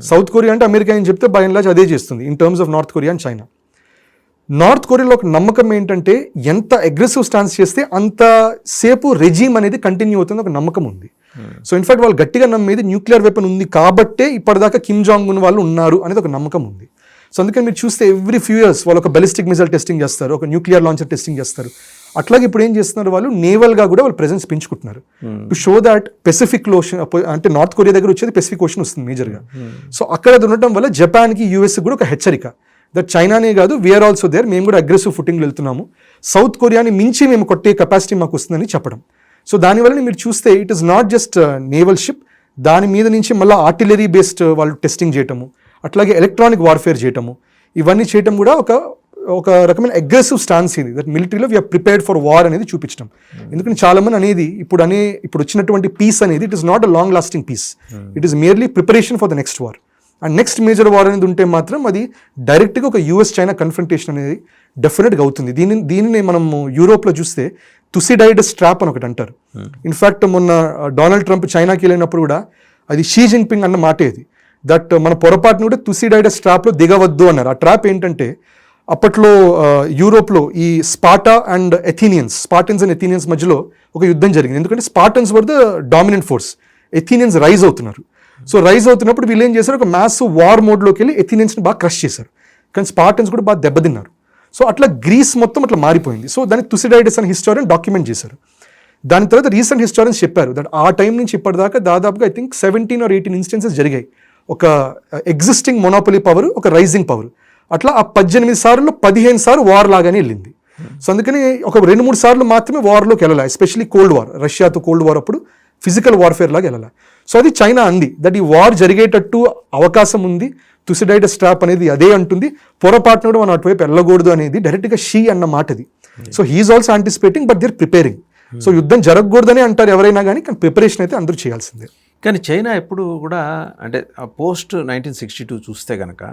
S2: South Korea అంటే అమెరికా అని చెప్తే బై అండ్ లార్జ్ అదే చేస్తుంది in terms of north Korea and China. North కొరియాలో ఒక నమ్మకం ఏంటంటే ఎంత అగ్రెసివ్ స్టాన్స్ చేస్తే అంత సేపు రెజీమ్ అనేది కంటిన్యూ అవుతుంది ఒక నమ్మకం ఉంది. సో ఇన్ఫాక్ట్ వాళ్ళు గట్టిగా నమ్మేది న్యూక్లియర్ వెపన్ ఉంది కాబట్టే ఇప్పటిదాకా కిమ్ జాంగ్ ఉన్ వాళ్ళు ఉన్నారు అనేది ఒక నమ్మకం ఉంది. సో అందుకని మీరు చూస్తే ఎవ్రీ ఫ్యూ ఇయర్స్ వాళ్ళు ఒక బలిస్టిక్ మిసైల్ టెస్టింగ్ చేస్తారు, ఒక న్యూక్లియర్ లాంచర్ టెస్టింగ్ చేస్తారు. అట్లాగే ఇప్పుడు ఏం చేస్తున్నారు, వాళ్ళు నేవల్గా కూడా వాళ్ళు ప్రెజెన్స్ పెంచుకుంటున్నారు to show that Pacific ocean, అంటే నార్త్ కొరియా దగ్గర వచ్చేది పెసిఫిక్ ఓషన్ వస్తుంది మేజర్గా. సో అక్కడ అది ఉండటం వల్ల జపాన్కి, యూఎస్కి కూడా ఒక హెచ్చరిక దట్ చైనానే కాదు వీఆర్ ఆల్సో దేర్, మేము కూడా అగ్రెసివ్ ఫుటింగ్ వెళ్తున్నాము, సౌత్ కొరియాని మించి మేము కొట్టే కెపాసిటీ మాకు వస్తుందని చెప్పడం. సో దానివల్ల మీరు చూస్తే it is not just naval ship, దాని మీద నుంచి మళ్ళీ ఆర్టిలరీ బేస్డ్ వాళ్ళు టెస్టింగ్ చేయటము, అట్లాగే ఎలక్ట్రానిక్ వార్ఫేర్ చేయటము, ఇవన్నీ చేయటం కూడా ఒక ఒక రకమైన అగ్రెసివ్ స్టాన్స్ ఇది, దట్ మిలిటరీలో వీఆర్ ప్రిపేర్డ్ ఫర్ వార్ అనేది చూపించడం. ఎందుకంటే చాలా మంది అనేది ఇప్పుడు వచ్చినటువంటి పీస్ అనేది it is not a long lasting peace, it is merely preparation for the next war. And next major war అనేది ఉంటే మాత్రం అది డైరెక్ట్గా ఒక యూఎస్ చైనా కన్ఫ్రంటేషన్ అనేది డెఫినెట్గా అవుతుంది. దీనిని మనం యూరోప్లో చూస్తే తుసిడైడస్ ట్రాప్ అని ఒకటి అంటారు. ఇన్ఫ్యాక్ట్ మొన్న డొనాల్డ్ ట్రంప్ చైనాకి వెళ్ళినప్పుడు కూడా అది షీ జిన్పింగ్ అన్న మాట ఇది, దట్ మన పొరపాటును కూడా తుసిడైడస్ ట్రాప్లో దిగవద్దు అన్నారు. ఆ ట్రాప్ ఏంటంటే అప్పట్లో యూరోప్లో ఈ స్పార్టన్స్ అండ్ ఎథీనియన్స్ మధ్యలో ఒక యుద్ధం జరిగింది. ఎందుకంటే Spartans were the dominant force, Athenians rise అవుతున్నారు. సో రైజ్ అవుతున్నప్పుడు వీళ్ళు ఏం చేశారు, ఒక మ్యాస్ వార్ మోడ్లోకి వెళ్ళి ఎథీనియన్స్ని బాగా క్రష్ చేశారు, కానీ స్పార్టన్స్ కూడా బాగా దెబ్బతిన్నారు. సో అట్లా గ్రీస్ మొత్తం అట్లా మారిపోయింది. సో దాన్ని తుసిడైడస్ అని హిస్టారియన్ డాక్యుమెంట్ చేశారు. దాని తర్వాత రీసెంట్ హిస్టారియన్స్ చెప్పారు దట్ ఆ టైం నుంచి ఇప్పటిదాకా దాదాపుగా ఐ థింక్ 17 or 18 ఇన్స్టెన్సెస్ జరిగాయి. ఒక ఎగ్జిస్టింగ్ మొనోపలీ పవర్, ఒక రైజింగ్ పవర్, అట్లా ఆ 18 సార్లు 15 సార్లు వార్ లాగానే వెళ్ళింది. సో అందుకని ఒక 2-3 సార్లు మాత్రమే వార్లోకి వెళ్ళాలి, ఎస్పెషల్లీ కోల్డ్ వార్, రష్యాతో కోల్డ్ వార్ అప్పుడు ఫిజికల్ వార్ఫేర్ లాగా వెళ్ళాలి. సో అది చైనా అంది దట్ ఈ వార్ జరిగేటట్టు అవకాశం ఉంది, తుసిడైడస్ ట్రాప్ అనేది అదే అంటుంది, పొరపాటున కూడా మనం అటువైపు వెళ్ళకూడదు అనేది డైరెక్ట్గా షీ అన్న మాట అది. So he's also anticipating but their preparing. So యుద్ధం జరగకూడదని అంటారు ఎవరైనా కానీ ప్రిపరేషన్ అయితే అందరూ చేయాల్సిందే.
S1: కానీ చైనా ఎప్పుడు కూడా అంటే పోస్ట్ 1962 చూస్తే కనుక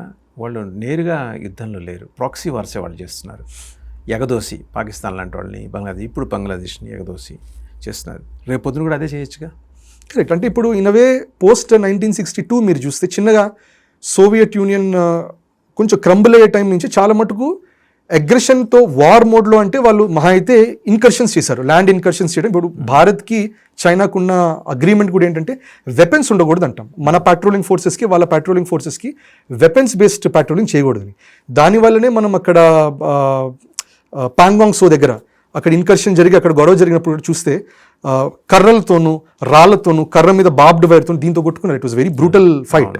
S1: వాళ్ళు నేరుగా యుద్ధంలో లేరు, ప్రాక్సీ వార్సే వాళ్ళు చేస్తున్నారు. ఎగదోసి పాకిస్తాన్ లాంటి వాళ్ళని, ఇప్పుడు బంగ్లాదేశ్ని ఎగదోసి చేస్తున్నారు. రేపు పొద్దున కూడా అదే చేయొచ్చుగా.
S2: కరెక్ట్. అంటే ఇప్పుడు ఇనవే పోస్ట్ 1962 మీరు చూస్తే చిన్నగా సోవియట్ యూనియన్ కొంచెం క్రంబుల్ అయ్యే టైం నుంచి చాలా మటుకు అగ్రెషన్తో వార్ మోడ్లో అంటే వాళ్ళు మహా అయితే ఇన్కర్షన్స్ చేశారు, ల్యాండ్ ఇన్కర్షన్స్ చేయడం. ఇప్పుడు భారత్కి చైనాకున్న అగ్రిమెంట్ కూడా ఏంటంటే వెపన్స్ ఉండకూడదు అంటాం. మన పెట్రోలింగ్ ఫోర్సెస్కి వాళ్ళ పెట్రోలింగ్ ఫోర్సెస్కి వెపన్స్ బేస్డ్ పెట్రోలింగ్ చేయకూడదని. దానివల్లనే మనం అక్కడ పాంగాంగ్ సో దగ్గర అక్కడ ఇన్కర్షన్ జరిగి అక్కడ గొడవ జరిగినప్పుడు చూస్తే కర్రలతోనూ రాళ్లతోనూ కర్ర మీద బాబ్డ్ వైర్తో దీంతో కొట్టుకున్నారు. It was very brutal fight.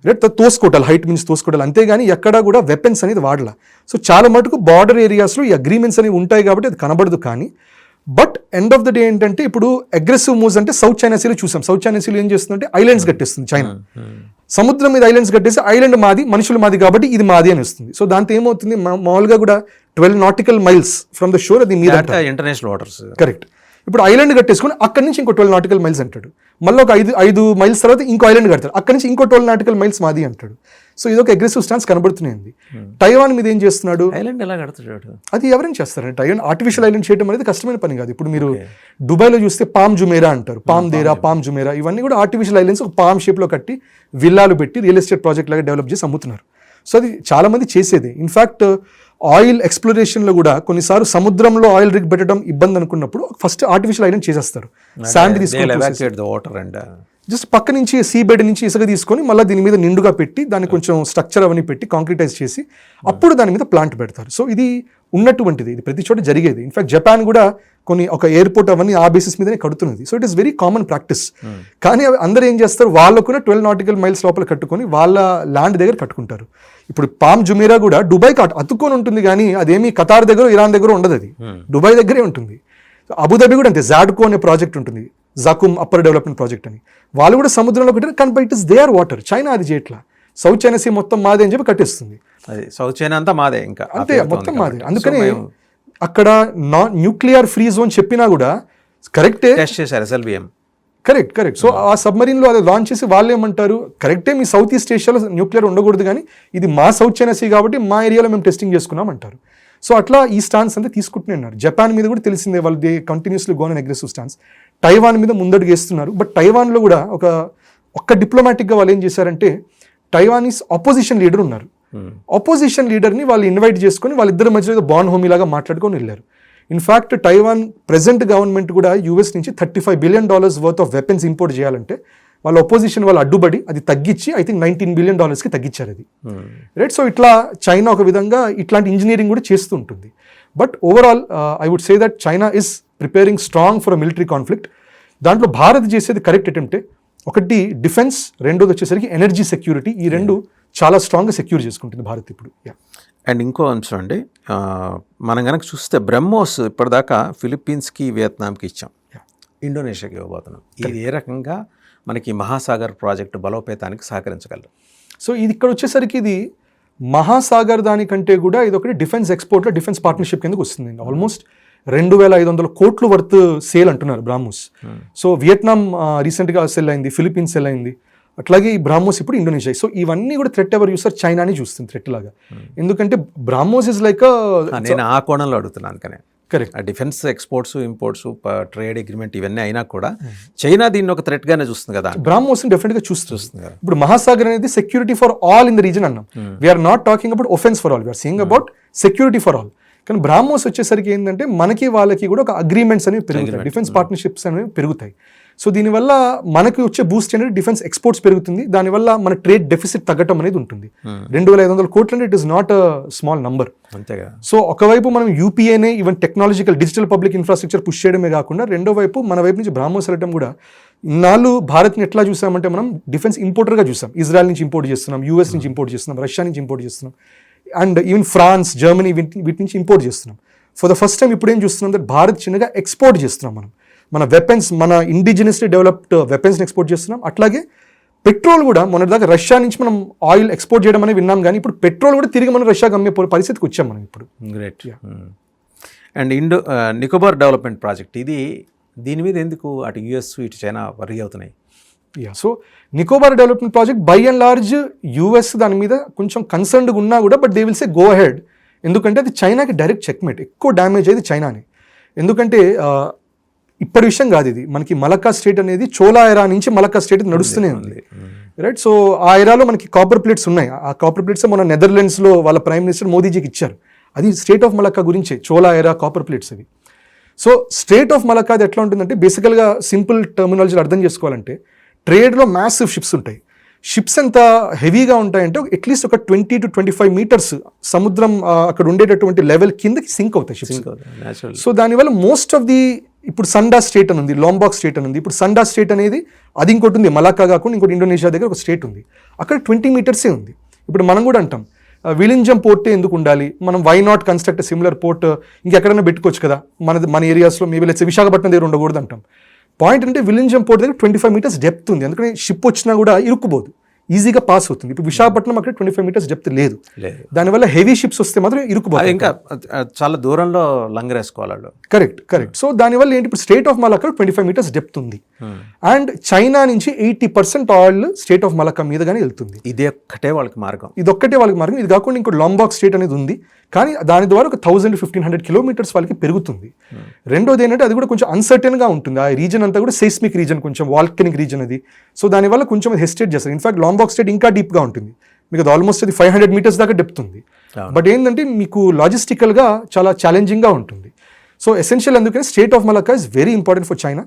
S2: Right, తోసుకోవటాలు, హైట్ మీన్స్ తోసుకోవటాలు, అంతేగాని ఎక్కడా కూడా వెపన్స్ అనేది వాడలా. సో చాలా మటుకు బార్డర్ ఏరియాస్లో ఈ అగ్రిమెంట్స్ అనేవి ఉంటాయి కాబట్టి అది కనబడదు. కానీ but end of the day ఏంటంటే ఇప్పుడు అగ్రెసివ్ మూవ్స్ అంటే సౌత్ చైనా సీలో చూసాం. సౌత్ చైనా సీలో ఏం చేస్తుందంటే ఐలాండ్స్ కట్టేస్తుంది చైనా. సముద్రం మీద ఐలాండ్స్ కట్టేసి ఐలాండ్ మాది, మనుషులు మాది కాబట్టి ఇది మాది అని వస్తుంది. సో దాంతో ఏమవుతుంది, మామూలుగా కూడా 12 nautical miles from the shore అది మీద
S1: ఇంటర్నేషనల్ వాటర్స్.
S2: కరెక్ట్. ఇప్పుడు ఐలాండ్ కట్టేసుకుని అక్కడి నుంచి ఇంకో 12 nautical miles అంటాడు, మళ్ళీ ఒక 5 miles తర్వాత ఇంకో ఐలాండ్ కడతాడు, అక్కడి నుంచి ఇంకో 12 nautical miles మాది అంటాడు. సో ఇదొక అగ్రెసివ్ స్టాన్స్ కనబడుతుంది. తైవాన్ మీద ఏం చేస్తున్నాడు,
S1: ఐలాండ్ ఎలా కడతాడు,
S2: అది ఎవరైనా చేస్తారంటే ఐలాండ్ ఆర్టిఫిషియల్ ఐలాండ్ చేయడం అనేది కష్టమైన పని కాదు. ఇప్పుడు మీరు దుబాయ్లో చూస్తే పామ్ జుమేరా అంటారు, పామ్ దేరా, పామ్ జుమేరా, ఇవన్నీ కూడా ఆర్టిఫిషియల్ ఐలాండ్స్ ఒక పామ్ షేప్లో కట్టి విల్లాలు పెట్టి రియల్ ఎస్టేట్ ప్రాజెక్ట్ లాగా డెవలప్ చేసి అమ్ముతున్నారు. సో అది చాలా మంది చేసేది. ఇన్ఫ్యాక్ట్ ఆయిల్ ఎక్స్ప్లోరేషన్లో కూడా కొన్నిసార్లు సముద్రంలో ఆయిల్ రిగ్ పెట్టడం ఇబ్బంది అనుకున్నప్పుడు ఫస్ట్ ఆర్టిఫిషియల్ ఐలాండ్ చేసేస్తారు. శాండ్ తీసుకొని జస్ట్ పక్క నుంచి సీ బెడ్ నుంచి ఇసుక తీసుకొని మళ్ళీ దీని మీద నిండుగా పెట్టి దాన్ని కొంచెం స్ట్రక్చర్ అవన్నీ పెట్టి కాంక్రిటైజ్ చేసి అప్పుడు దాని మీద ప్లాంట్ పెడతారు. సో ఇది ఉన్నటువంటిది, ఇది ప్రతి చోట జరిగేది. ఇన్ఫాక్ట్ జపాన్ కూడా ఒక ఎయిర్పోర్ట్ అవన్నీ ఆ బేసిస్ మీదనే కడుతున్నది. So it is very common practice. కానీ అందరూ ఏం చేస్తారు, వాళ్ళకున్న 12 nautical miles లోపల కట్టుకొని వాళ్ళ ల్యాండ్ దగ్గర కట్టుకుంటారు. ఇప్పుడు పామ్ జుమేరా కూడా దుబాయ్కి అతుక్కొని ఉంటుంది, కానీ అదేమి ఖతార్ దగ్గర, ఇరాన్ దగ్గర ఉండదు, అది దుబాయ్ దగ్గరే ఉంటుంది. అబుదాబి కూడా అంతే, జాడ్కో అనే ప్రాజెక్ట్ ఉంటుంది, జాకుమ్ అప్పర్ డెవలప్మెంట్ ప్రాజెక్ట్ అని, వాళ్ళు కూడా సముద్రంలో కట్టారు. కానీ but it is their water. China అది చేయట్లా, సౌత్ చైనా సీ మొత్తం మాదే అని చెప్పి కట్టేస్తుంది.
S1: అది సౌత్ చైనా అంతా మాదే, ఇంకా
S2: అంతే మొత్తం మాదే. అందుకని అక్కడ న్యూక్లియర్ ఫ్రీ జోన్ చెప్పినా కూడా కరెక్టే,
S1: టెస్ట్ చేశారు SLBM.
S2: కరెక్ట్. సో ఆ సబ్మరీన్లో అది లాంచ్ చేసి వాళ్ళు ఏమంటారు, కరెక్టే మీ సౌత్ ఈస్ట్ ఏషియాలో న్యూక్లియర్ ఉండకూడదు, కానీ ఇది మా సౌత్ చైనా సీ కాబట్టి మా ఏరియాలో మేము టెస్టింగ్ చేసుకున్నాం అంటారు. సో అట్లా ఈ స్టాన్స్ అంతా తీసుకుంటూనే ఉన్నారు. జపాన్ మీద కూడా తెలిసిందే, వాళ్ళు they continuously gone and aggressive stance. Taiwan మీద ముందడుగు వేస్తున్నారు. బట్ టైవాన్లో కూడా ఒక్క డిప్లొమాటిక్గా వాళ్ళు ఏం చేశారంటే, టైవానీస్ ఆపోజిషన్ లీడర్ ఉన్నారు, ఆపోజిషన్ లీడర్ని వాళ్ళు ఇన్వైట్ చేసుకొని వాళ్ళిద్దరి మధ్యలో బాన్ హోమీ లాగా మాట్లాడుకొని వెళ్ళారు. ఇన్ఫ్యాక్ట్ టైవాన్ ప్రెసెంట్ గవర్నమెంట్ కూడా US నుంచి $35 billion worth of weapons import చేయాలంటే వాళ్ళ అపోజిషన్ వాళ్ళు అడ్డుబడి అది తగ్గించి ఐ థింక్ $19 billion తగ్గించారు అది. రైట్. సో ఇట్లా చైనా ఒక విధంగా ఇట్లాంటి ఇంజనీరింగ్ కూడా చేస్తూ ఉంటుంది. But overall I would say that China is preparing strong for a military conflict. దాంట్లో భారత్ చేసేది కరెక్ట్ అటెంప్టే. ఒకటి డిఫెన్స్, రెండోది వచ్చేసరికి ఎనర్జీ సెక్యూరిటీ. ఈ రెండు చాలా స్ట్రాంగ్గా సెక్యూర్ చేసుకుంటుంది భారత్ ఇప్పుడు.
S1: అండ్ ఇంకో అంశం అండి, మనం కనుక చూస్తే బ్రహ్మోస్ ఇప్పటిదాకా ఫిలిప్పీన్స్కి, వియత్నాంకి ఇచ్చాం, ఇండోనేషియాకి ఇవ్వబోతున్నాం. ఇది ఏ రకంగా మనకి మహాసాగర్ ప్రాజెక్టు బలోపేతానికి సహకరించగలరు?
S2: సో ఇది ఇక్కడ వచ్చేసరికి ఇది మహాసాగర్ దానికంటే కూడా ఇది ఒకటి డిఫెన్స్ ఎక్స్పోర్ట్లో డిఫెన్స్ పార్ట్నర్షిప్ కిందకు వస్తుంది. ఆల్మోస్ట్ 2,500 కోట్లు వర్త్ సేల్ అంటున్నారు బ్రాహ్మోస్. సో వియట్నాం రీసెంట్గా సెల్ అయింది, ఫిలిప్పీన్స్ సెల్ అయింది, అట్లాగే ఈ బ్రాహ్మోస్ ఇప్పుడు ఇండోనేషియా. సో ఇవన్నీ కూడా థ్రెట్ ఎవర్ యూసర్ చైనాని చూస్తుంది థ్రెట్ లాగా. ఎందుకంటే బ్రాహ్మోస్ ఇస్ లైక్
S1: నేను ఆ కోణంలో అడుగుతున్నాను. కానీ
S2: correct,
S1: defence exports imports trade agreement ఇవన్నీ అయినా కూడా చైనా దీన్ని ఒక థ్రెట్ గానే చూస్తుంది కదా.
S2: బ్రాహ్మోస్ డెఫినెట్ గా చూస్తుంది. ఇప్పుడు మహాసాగర్ అనేది security for all in the region అన్నాం. We're not talking about offence for all, we're seeing about security for all. కానీ బ్రాహ్మోస్ వచ్చేసరికి ఏంటంటే మనకి వాళ్ళకి కూడా ఒక అగ్రిమెంట్స్ అనేవి పెరుగుతాయి, డిఫెన్స్ పార్ట్నర్షిప్స్ అనేవి పెరుగుతాయి. సో దీనివల్ల మనకి వచ్చే బూస్ట్ అనేది డిఫెన్స్ ఎక్స్పోర్ట్స్ పెరుగుతుంది, దానివల్ల మన ట్రేడ్ డెఫిసిట్ తగ్గటం అనేది ఉంటుంది. 2,500 కోట్లు అంటే it is not a small number.
S1: అంతేగా.
S2: సో ఒకవైపు మనం యూపీఏనే even technological digital public infrastructure push చేయడమే కాకుండా రెండో వైపు మన వైపు నుంచి బ్రాహ్మోస్ వెళ్ళడం కూడా. ఇన్నాళ్ళు భారత్ని ఎట్లా చూసామంటే మనం డిఫెన్స్ ఇంపోర్టర్గా చూసాం. ఇజ్రాయెల్ నుంచి ఇంపోర్ట్ చేస్తున్నాం, యూఎస్ నుంచి ఇంపోర్ట్ చేస్తున్నాం, రష్యా నుంచి ఇంపోర్ట్ చేస్తున్నాం, అండ్ ఈవెన్ ఫ్రాన్స్, జర్మనీ వీటి నుంచి ఇంపోర్ట్ చేస్తున్నాం. ఫర్ ద ఫస్ట్ టైం ఇప్పుడు ఏం చూస్తున్నాం అంటే భారత్ చిన్నగా ఎక్స్పోర్ట్ చేస్తున్నాం. మన వెపన్స్, మన ఇండిజినస్లీ డెవలప్డ్ వెపన్స్ని ఎక్స్పోర్ట్ చేస్తున్నాం. అట్లాగే పెట్రోల్ కూడా మొన్నటిదాకా రష్యా నుంచి మనం ఆయిల్ ఎక్స్పోర్ట్ చేయడం అనేది విన్నాం, కానీ ఇప్పుడు పెట్రోల్ కూడా తిరిగి మనం రష్యాకి అమ్మే పరిస్థితికి వచ్చాం మనం ఇప్పుడు.
S1: Great. And Nicobar development project ఇది, దీని మీద ఎందుకు అటు యుఎస్ ఇటు చైనా వరీ అవుతున్నాయి?
S2: So Nicobar development project by and large US దాని మీద కొంచెం కన్సర్న్డ్గా ఉన్నా కూడా but they will say go ahead. ఎందుకంటే అది చైనాకి డైరెక్ట్ చెక్మేట్, ఎక్కువ డ్యామేజ్ అయ్యేది చైనాని. ఎందుకంటే ఇప్పటి విషయం కాదు ఇది, మనకి మలక్కా స్టేట్ అనేది చోలా ఎరా నుంచి మలక్కా స్టేట్ నడుస్తూనే ఉంది, రైట్? సో ఆ ఎరాలో మనకి కాపర్ ప్లేట్స్ ఉన్నాయి. ఆ కాపర్ ప్లేట్స్ మన నెదర్లాండ్స్లో వాళ్ళ ప్రైమ్ మినిస్టర్ మోదీజీకి ఇచ్చారు. అది స్టేట్ ఆఫ్ మలక్కా గురించే, చోలా ఎరా కాపర్ ప్లేట్స్ అవి. సో స్టేట్ ఆఫ్ మలక్కా అది ఎట్లా ఉంటుందంటే బేసికల్గా సింపుల్ టర్మినాలజీలో అర్థం చేసుకోవాలంటే ట్రేడ్లో మ్యాసివ్ షిప్స్ ఉంటాయి. షిప్స్ ఎంత హెవీగా ఉంటాయంటే అట్లీస్ట్ ఒక 20 to 25 మీటర్స్ సముద్రం అక్కడ ఉండేటటువంటి లెవెల్ కిందకి సింక్ అవుతాయి షిప్స్. సో దానివల్ల మోస్ట్ ఆఫ్ ది, ఇప్పుడు సండా స్టేట్ అని ఉంది, లాంబాక్ స్టేట్ అని ఉంది. ఇప్పుడు సండా స్టేట్ అనేది అది ఇంకోటి ఉంది, మలాక్కా కాకుండా ఇంకోటి ఇండోనేషియా దగ్గర ఒక స్టేట్ ఉంది, అక్కడ 20 మీటర్సే ఉంది. ఇప్పుడు మనం కూడా అంటాం విలింజం పోర్టే ఎందుకు ఉండాలి, మనం why not construct similar port ఇంకెక్కడైనా పెట్టుకోవచ్చు కదా, మన ఏరియాస్లో మేబీ లెట్స్ విశాఖపట్నం దగ్గర ఉండకూడదు అంటాం. పాయింట్ అంటే విలింజం పోర్ట్ దగ్గర 25 మీటర్స్ డెప్త్ ఉంది, అందుకని షిప్ వచ్చినా కూడా ఇరుక్కుపోదు, ఈజీగా పాస్ అవుతుంది. ఇప్పుడు విశాఖపట్నం అక్కడ 25 మీటర్స్ డెప్త్ లేదు, దానివల్ల హెవీ షిప్స్ వస్తే మాత్రం ఇరుక్కుపోతుంది,
S1: ఇంకా చాలా దూరంలో లంగరేసుకోవాలి.
S2: కరెక్ట్. సో దానివల్ల ఏంటి, ఇప్పుడు strait of Malacca 25 meters depth ఉంది, అండ్ చైనా నుంచి 80% ఆయిల్ స్టేట్ ఆఫ్ మలక్కా మీదగానే వెళ్తుంది.
S1: ఇది ఒక్కటే వాళ్ళకి మార్గం,
S2: ఇది కాకుండా ఇంకో లాంబాక్ స్టేట్ అనేది ఉంది, కానీ దాని ద్వారా ఒక 1,000-1,500 కిలోమీటర్స్ వాళ్ళకి పెరుగుతుంది. రెండోది ఏంటంటే అది కూడా కొంచెం అన్సర్టెన్గా ఉంటుంది, ఆ రీజన్ అంతా కూడా సెస్మిక్ రీజన్, కొంచెం వాల్కనిక్ రీజన్ అది. సో దానివల్ల కొంచెం హెసిటేట్ చేస్తారు. ఇన్ఫాక్ట్ లాంబాక్ స్టేట్ ఇంకా డీప్గా ఉంటుంది, మీకు అది ఆల్మోస్ట్ అది 500 మీటర్స్ దాకా డెప్త్ ఉంది. బట్ ఏంటంటే మీకు లాజిస్టికల్గా చాలా ఛాలెంజింగ్గా ఉంటుంది. సో ఎసెన్షియల్ అందుకని state of Malacca is very important for China.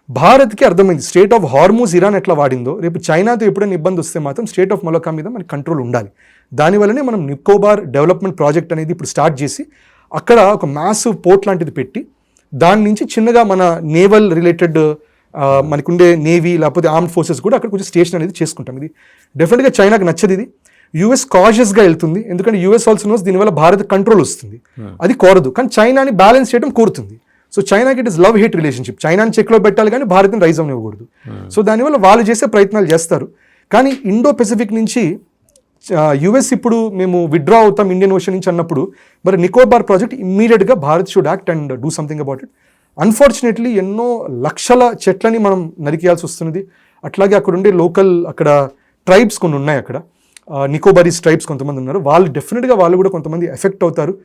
S2: భారత్కి అర్థమైంది స్టేట్ ఆఫ్ హార్మూజ్ ఇరాన్ ఎట్లా వాడిందో, రేపు చైనాతో ఎప్పుడైనా ఇబ్బంది వస్తే మాత్రం స్టేట్ ఆఫ్ మలక్కా మీద మనకి కంట్రోల్ ఉండాలి. దానివల్లనే మనం నికోబార్ డెవలప్మెంట్ ప్రాజెక్ట్ అనేది ఇప్పుడు స్టార్ట్ చేసి అక్కడ ఒక మ్యాసివ్ పోర్ట్ లాంటిది పెట్టి దాని నుంచి చిన్నగా మన నేవల్ రిలేటెడ్ మనకుండే నేవీ లేకపోతే ఆర్మ్డ్ ఫోర్సెస్ కూడా అక్కడ కొంచెం స్టేషన్ అనేది చేసుకుంటాం. ఇది డెఫినెట్గా చైనాకి నచ్చదు. ఇది యూఎస్ కాషియస్గా వెళ్తుంది, ఎందుకంటే యూఎస్ ఆల్సో నోస్ దీనివల్ల భారత్ కంట్రోల్ వస్తుంది, అది కోరదు. కానీ చైనాని బ్యాలెన్స్ చేయడం కోరుతుంది. సో చైనాకి it is love hate relationship, చైనాని చెక్లో పెట్టాలి కానీ భారత్ని రైజ్ అవ్వకూడదు. సో దానివల్ల వాళ్ళు చేసే ప్రయత్నాలు చేస్తారు. కానీ ఇండో పెసిఫిక్ నుంచి యుఎస్ ఇప్పుడు మేము విత్డ్రా అవుతాం ఇండియన్ ఓషన్ నుంచి అన్నప్పుడు మరి నికోబార్ ప్రాజెక్ట్ ఇమ్మీడియట్గా Bharat should act and do something about it. Unfortunately ఎన్నో లక్షల చెట్లని మనం నరికేయాల్సి వస్తున్నది. అట్లాగే అక్కడ ఉండే లోకల్ అక్కడ ట్రైబ్స్ కొన్ని ఉన్నాయి, అక్కడ నికోబారీస్ ట్రైబ్స్ కొంతమంది ఉన్నారు, వాళ్ళు డెఫినెట్గా వాళ్ళు కూడా కొంతమంది ఎఫెక్ట్ అవుతారు.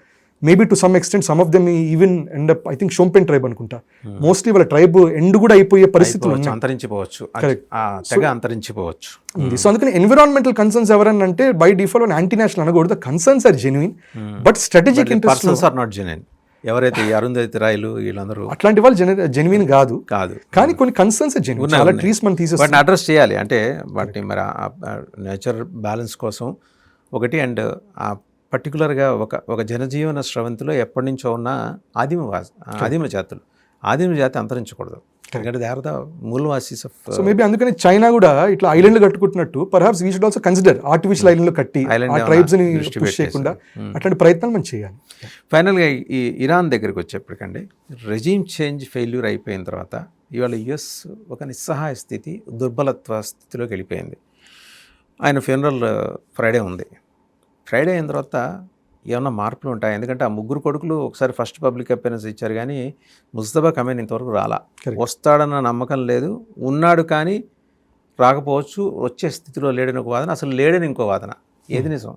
S2: Maybe to some extent some of them even end up I think Shompen tribe అనుకుంటా, మోస్ట్లీ వాళ్ళ ట్రైబ్ ఎండ్ కూడా అయిపోయే పరిస్థితులు ఉన్నాయి,
S1: అంతరించిపోవచ్చు.
S2: సో అందుకని ఎన్విరాన్మెంటల్ కన్సర్న్స్ ఎవరన్నా అంటే బై డిఫాల్ట్ యాంటీ నేషనల్ అనకూడదు, concerns are genuine but strategic interest
S1: are not genuine. ఎవరైతే అరుంధతి రాయలు వీళ్ళందరూ
S2: అట్లాంటి వాళ్ళు జెన్యున్ కాదు, కానీ కొన్ని కన్సర్న్స్ జెన్యున్, చాలా ట్రీస్ మనం
S1: వాటిని అడ్రస్ చేయాలి. అంటే వాటిని మరి నేచర్ బ్యాలెన్స్ కోసం ఒకటి, అండ్ ఆ పర్టికులర్గా ఒక జనజీవన స్రవంతిలో ఎప్పటి నుంచో ఉన్న ఆదిమ జాతి అంతరించకూడదు, ఎందుకంటే దే ఆర్ ద మూలవాసీస్ ఆఫ్.
S2: సో మేబీ అందుకని చైనా కూడా ఇట్లా ఐలాండ్లు కట్టుకుంటున్నట్టు perhaps we should also consider artificial ఐలాండ్లు కట్టి ఆ ట్రైబ్స్ని పుష్ చేయకుండా అట్లాంటి ప్రయత్నాలు మనం చేయాలి.
S1: ఫైనల్గా ఈ ఇరాన్ దగ్గరికి వచ్చేప్పటికండి రెజీమ్ చేంజ్ ఫెయిల్యూర్ అయిపోయిన తర్వాత ఇవాళ యుఎస్ ఒక నిస్సహాయ స్థితి, దుర్బలత్వ స్థితిలోకి వెళ్ళిపోయింది. ఆయన ఫ్యూనరల్ ఫ్రైడే ఉంది. ఫ్రైడే అయిన తర్వాత ఏమన్నా మార్పులు ఉంటాయి? ఎందుకంటే ఆ ముగ్గురు కొడుకులు ఒకసారి ఫస్ట్ పబ్లిక్ అపియరెన్స్ ఇచ్చారు, కానీ ముస్తఫా ఖమేని ఇంతవరకు రాలా. వస్తాడన్న నమ్మకం లేదు. ఉన్నాడు కానీ రాకపోవచ్చు, వచ్చే స్థితిలో లేడని ఒక వాదన, అసలు లేడని ఇంకో వాదన. ఏది నిజం?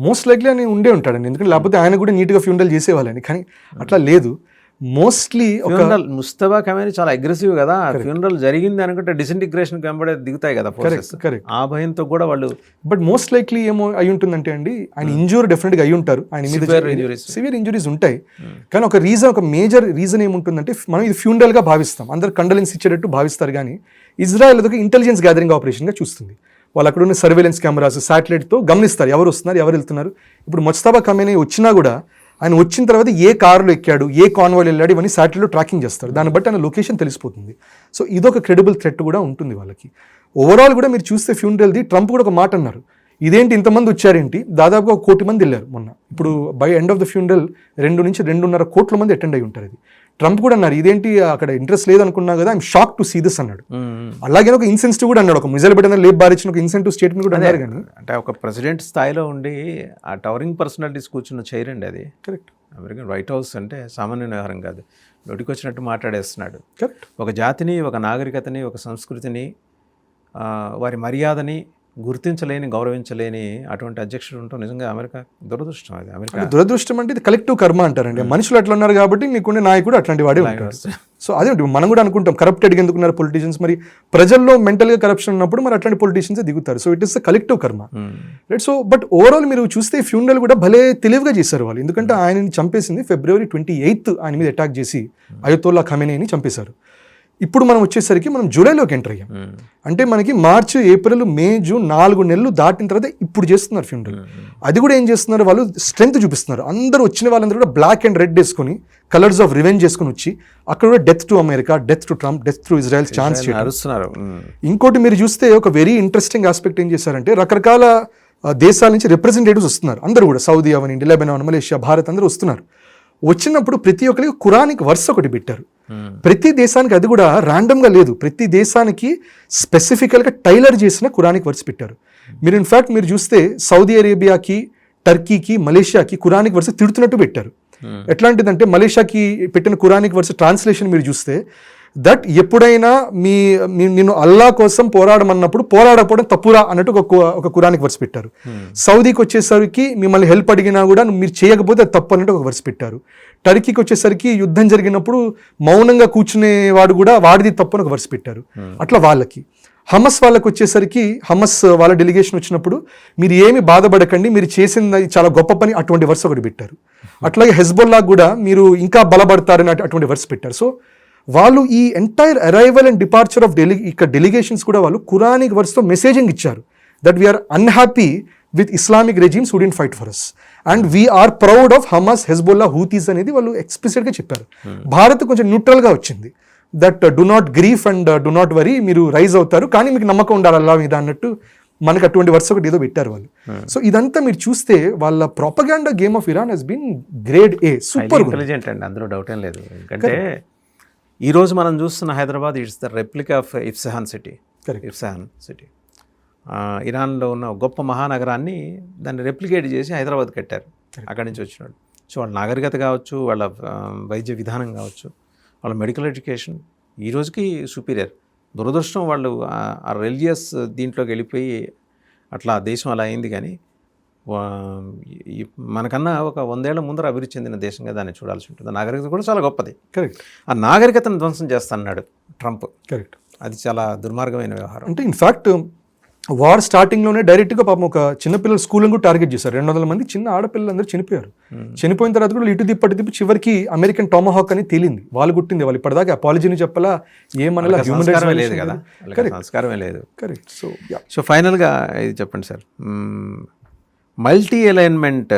S2: మోస్ట్ లైక్లీ అని ఉండే ఉంటాడండి, ఎందుకంటే లేకపోతే ఆయన కూడా నీట్గా ఫ్యూనరల్ చేసేవాళ్ళని, కానీ అట్లా లేదు. మోస్ట్లీ
S1: ఫ్యూనరల్ ముస్తఫా ఖమేని చాలా అగ్రెసివ్ కదా, ఫ్యూనరల్ జరిగింది అనుకుంటే డిసింటిగ్రేషన్ వెంబడే దిగుతాయి కదా ఫోర్సెస్. ఆ భయంతో కూడా వాళ్ళు.
S2: బట్ మోస్ట్ లైక్లీ ఏమో అయి ఉంటుందంటే అండి, ఆయన ఇంజూర్ డెఫినెట్గా అయి ఉంటారు, ఆయన మీద సివియర్ ఇంజురీస్ ఉంటాయి. కానీ ఒక రీజన్, ఒక మేజర్ రీజన్ ఏముంటుందంటే, మనం ఇది ఫ్యూనరల్గా భావిస్తాం, అందరు కండలెన్స్ ఇచ్చేటట్టు భావిస్తారు, కానీ ఇజ్రాయెల్ అదొక ఇంటెలిజెన్స్ గ్యాదరింగ్ ఆపరేషన్గా చూస్తుంది. వాళ్ళు అక్కడ ఉన్న సర్వేలెన్స్ కెమెరాస్, శాటిలైట్తో గమనిస్తారు ఎవరు వస్తున్నారు, ఎవరు వెళ్తున్నారు. ఇప్పుడు ముస్తఫా ఖమేని వచ్చినా కూడా ఆయన వచ్చిన తర్వాత ఏ కారులో ఎక్కాడు, ఏ కాన్వాయ్లో వెళ్ళాడు, ఇవన్నీ శాటిలైట్లో ట్రాకింగ్ చేస్తారు. దాన్ని బట్టి ఆయన లొకేషన్ తెలిసిపోతుంది. సో ఇదొక క్రెడిబుల్ థ్రెట్ కూడా ఉంటుంది వాళ్ళకి. ఓవరాల్ కూడా మీరు చూస్తే ఫ్యూనరల్ది, ట్రంప్ కూడా ఒక మాట అన్నారు, ఇదేంటి ఇంతమంది వచ్చారేంటి, దాదాపుగా 1 కోటి మంది వెళ్ళారు మొన్న. ఇప్పుడు by end of the funeral 2 నుంచి 2.5 కోట్ల మంది అటెండ్ అయి ఉంటారు. ఇది ట్రంప్ కూడా అన్నారు, ఇదేంటి అక్కడ ఇంట్రెస్ట్ లేదనుకున్నా కదా, I'm shock to see this అన్నాడు. అలాగే ఒక ఇన్సెన్సిటివ్ కూడా అన్నాడు, ఒక మిజైల్ పెట్టిన లేబ్ బారిచిన ఒక ఇన్సెంటివ్ స్టేట్మెంట్ కూడా అన్నారు. కానీ
S1: అంటే ఒక ప్రెసిడెంట్ స్థాయిలో ఉండి ఆ టవరింగ్ పర్సనాలిటీస్ కూర్చున్న చైర్ అండి అది.
S2: కరెక్ట్.
S1: అమెరికన్ వైట్ హౌస్ అంటే సామాన్య వ్యవహారం కాదు, నోటికి వచ్చినట్టు మాట్లాడేస్తున్నాడు.
S2: కరెక్ట్.
S1: ఒక జాతిని, ఒక నాగరికతని, ఒక సంస్కృతిని, వారి మర్యాదని గుర్తించలేని, గౌరవించలేని అటువంటి అధ్యక్షుడు ఉంటాం నిజంగా అమెరికా దురదృష్టం. అది అమెరికా
S2: దురదృష్టం అంటే ఇది కలెక్టివ్ కర్మ అంటారండి. మనుషులు అట్లా ఉన్నారు కాబట్టి నీకుండే నాయకుడు అట్లాంటి వాడే ఉంటాడు. సో అదే మనం కూడా అనుకుంటాం, కరప్టెడ్గా ఎందుకున్నారు పొలిటీషియన్స్, మరి ప్రజల్లో మెంటల్గా కరప్షన్ ఉన్నప్పుడు మరి అట్లాంటి పొలిటీషియన్స్ దిగుతారు. So it is the collective కర్మ, రైట్. సో బట్ ఓవరాల్ మీరు చూస్తే ఫ్యూనరల్ కూడా భలే తెలివిగా చేశారు వాళ్ళు. ఎందుకంటే ఆయనని చంపేసింది February 28 ఆయన మీద అటాక్ చేసి అయతోల్లా ఖమేనీని చంపేశారు. ఇప్పుడు మనం వచ్చేసరికి మనం జూలైలోకి ఎంటర్ అయ్యాం. అంటే మనకి మార్చి, ఏప్రిల్, మే, జూన్ 4 నెలలు దాటిన తర్వాత ఇప్పుడు చేస్తున్నారు ఫ్యూనరల్. అది కూడా ఏం చేస్తున్నారు, వాళ్ళు స్ట్రెంగ్త్ చూపిస్తున్నారు. అందరూ వచ్చిన వాళ్ళందరూ కూడా బ్లాక్ అండ్ రెడ్ వేసుకొని, కలర్స్ ఆఫ్ రివెంజ్ చేసుకుని వచ్చి అక్కడ కూడా death to America, death to Trump, death to Israel chance చేస్తున్నారు. ఇంకోటి మీరు చూస్తే ఒక వెరీ ఇంట్రెస్టింగ్ ఆస్పెక్ట్ ఏం చేశారంటే, రకరకాల దేశాల నుంచి రిప్రజెంటేటివ్స్ వస్తున్నారు. అందరూ కూడా సౌదీ అవనండి, లెబనాన్, మలేషియా, భారత్ అందరూ వస్తున్నారు. వచ్చినప్పుడు ప్రతి ఒక్కరికి ఖురానిక్ వర్స్ ఒకటి పెట్టారు. ప్రతి దేశానికి అది కూడా ర్యాండమ్గా లేదు, ప్రతి దేశానికి స్పెసిఫికల్గా టైలర్ చేసిన ఖురానిక్ వర్స్ పెట్టారు. మీరు ఇన్ఫ్యాక్ట్ మీరు చూస్తే సౌదీ అరేబియాకి, టర్కీకి, మలేషియాకి ఖురానిక్ వర్స్ తిడుతున్నట్టు పెట్టారు. ఎట్లాంటిదంటే మలేషియాకి పెట్టిన ఖురానిక్ వర్స్ ట్రాన్స్లేషన్ మీరు చూస్తే, దట్ ఎప్పుడైనా నిన్ను అల్లా కోసం పోరాడమన్నప్పుడు పోరాడకపోవడం తప్పురా అన్నట్టు ఒక ఖురానిక్ వర్స్ పెట్టారు. సౌదీకి వచ్చేసరికి మిమ్మల్ని హెల్ప్ అడిగినా కూడా మీరు చేయకపోతే తప్పు అన్నట్టు ఒక వర్స్ పెట్టారు. టర్కీకి వచ్చేసరికి యుద్ధం జరిగినప్పుడు మౌనంగా కూర్చునేవాడు కూడా వాడిది తప్పు అని ఒక వర్స్ పెట్టారు. అట్లా వాళ్ళకి. హమస్ వాళ్ళకి వచ్చేసరికి, హమస్ వాళ్ళ డెలిగేషన్ వచ్చినప్పుడు మీరు ఏమి బాధపడకండి, మీరు చేసింది చాలా గొప్ప పని, అటువంటి వర్స్ ఒకటి పెట్టారు. అట్లాగే హెజ్బొల్లా కూడా మీరు ఇంకా బలపడతారని అటువంటి వర్స్ పెట్టారు. సో వాళ్ళు ఈ entire arrival and departure of ఇక్కడ డెలిగేషన్స్ కూడా వాళ్ళు ఖురానిక్ వర్స్తో మెసేజింగ్ ఇచ్చారు, that we're unhappy with Islamic regimes who didn't fight for us and we're proud of Hamas, Hezbollah, Houthis అనేది వాళ్ళు ఎక్స్ప్లిసిట్గా చెప్పారు. భారత్ కొంచెం న్యూట్రల్గా వచ్చింది, that do not grief and do not worry, మీరు రైజ్ అవుతారు కానీ మీకు నమ్మకం ఉండాలి అల్లా మీద అన్నట్టు మనకు అటువంటి వర్స్ ఒకటి ఏదో పెట్టారు వాళ్ళు. సో ఇదంతా మీరు చూస్తే వాళ్ళ propaganda game of Iran has been grade A, super
S1: intelligent అండి, అందులో డౌట్ ఏం లేదు. ఎందుకంటే ఈరోజు మనం చూస్తున్న Hyderabad it's the replica of ఇఫ్సహాన్ సిటీ. ఇరాన్లో ఉన్న గొప్ప మహానగరాన్ని దాన్ని రెప్లికేట్ చేసి హైదరాబాద్ కట్టారు, అక్కడి నుంచి వచ్చినాడు. సో వాళ్ళ నాగరికత కావచ్చు, వాళ్ళ వైద్య విధానం కావచ్చు, వాళ్ళ మెడికల్ ఎడ్యుకేషన్ ఈ రోజుకి సుపీరియర్. దురదృష్టం వాళ్ళు ఆ రిలీజియస్ దీంట్లోకి వెళ్ళిపోయి అట్లా దేశం అలా అయింది. కానీ మనకన్నా ఒక 100 ఏళ్ల ముందర అభివృద్ధి చెందిన దేశంగా దాన్ని చూడాల్సి ఉంటుంది. నాగరికత కూడా చాలా గొప్పది.
S2: కరెక్ట్.
S1: ఆ నాగరికతను ధ్వంసం చేస్తాడు ట్రంప్.
S2: కరెక్ట్.
S1: అది చాలా దుర్మార్గమైన వ్యవహారం.
S2: అంటే ఇన్ఫ్యాక్ట్ వార్ స్టార్టింగ్లోనే డైరెక్ట్గా పాపం ఒక చిన్నపిల్లల స్కూల్ని కూడా టార్గెట్ చేశారు. 200 మంది చిన్న ఆడపిల్లలందరూ చనిపోయారు. చనిపోయిన తర్వాత కూడా ఇటు తిప్పటి చివరికి అమెరికన్ టామహాక్ అని తేలింది, వాళ్ళు గుట్టింది. వాళ్ళు ఇప్పటిదాకా అపాలజీని చెప్పలా, ఏమన్నా హ్యూమన్ రైట్స్
S1: లేదు కదా, సంస్కారమే లేదు.
S2: కరెక్ట్.
S1: సో ఫైనల్గా ఇది చెప్పండి సార్, మల్టీ అలైన్మెంట్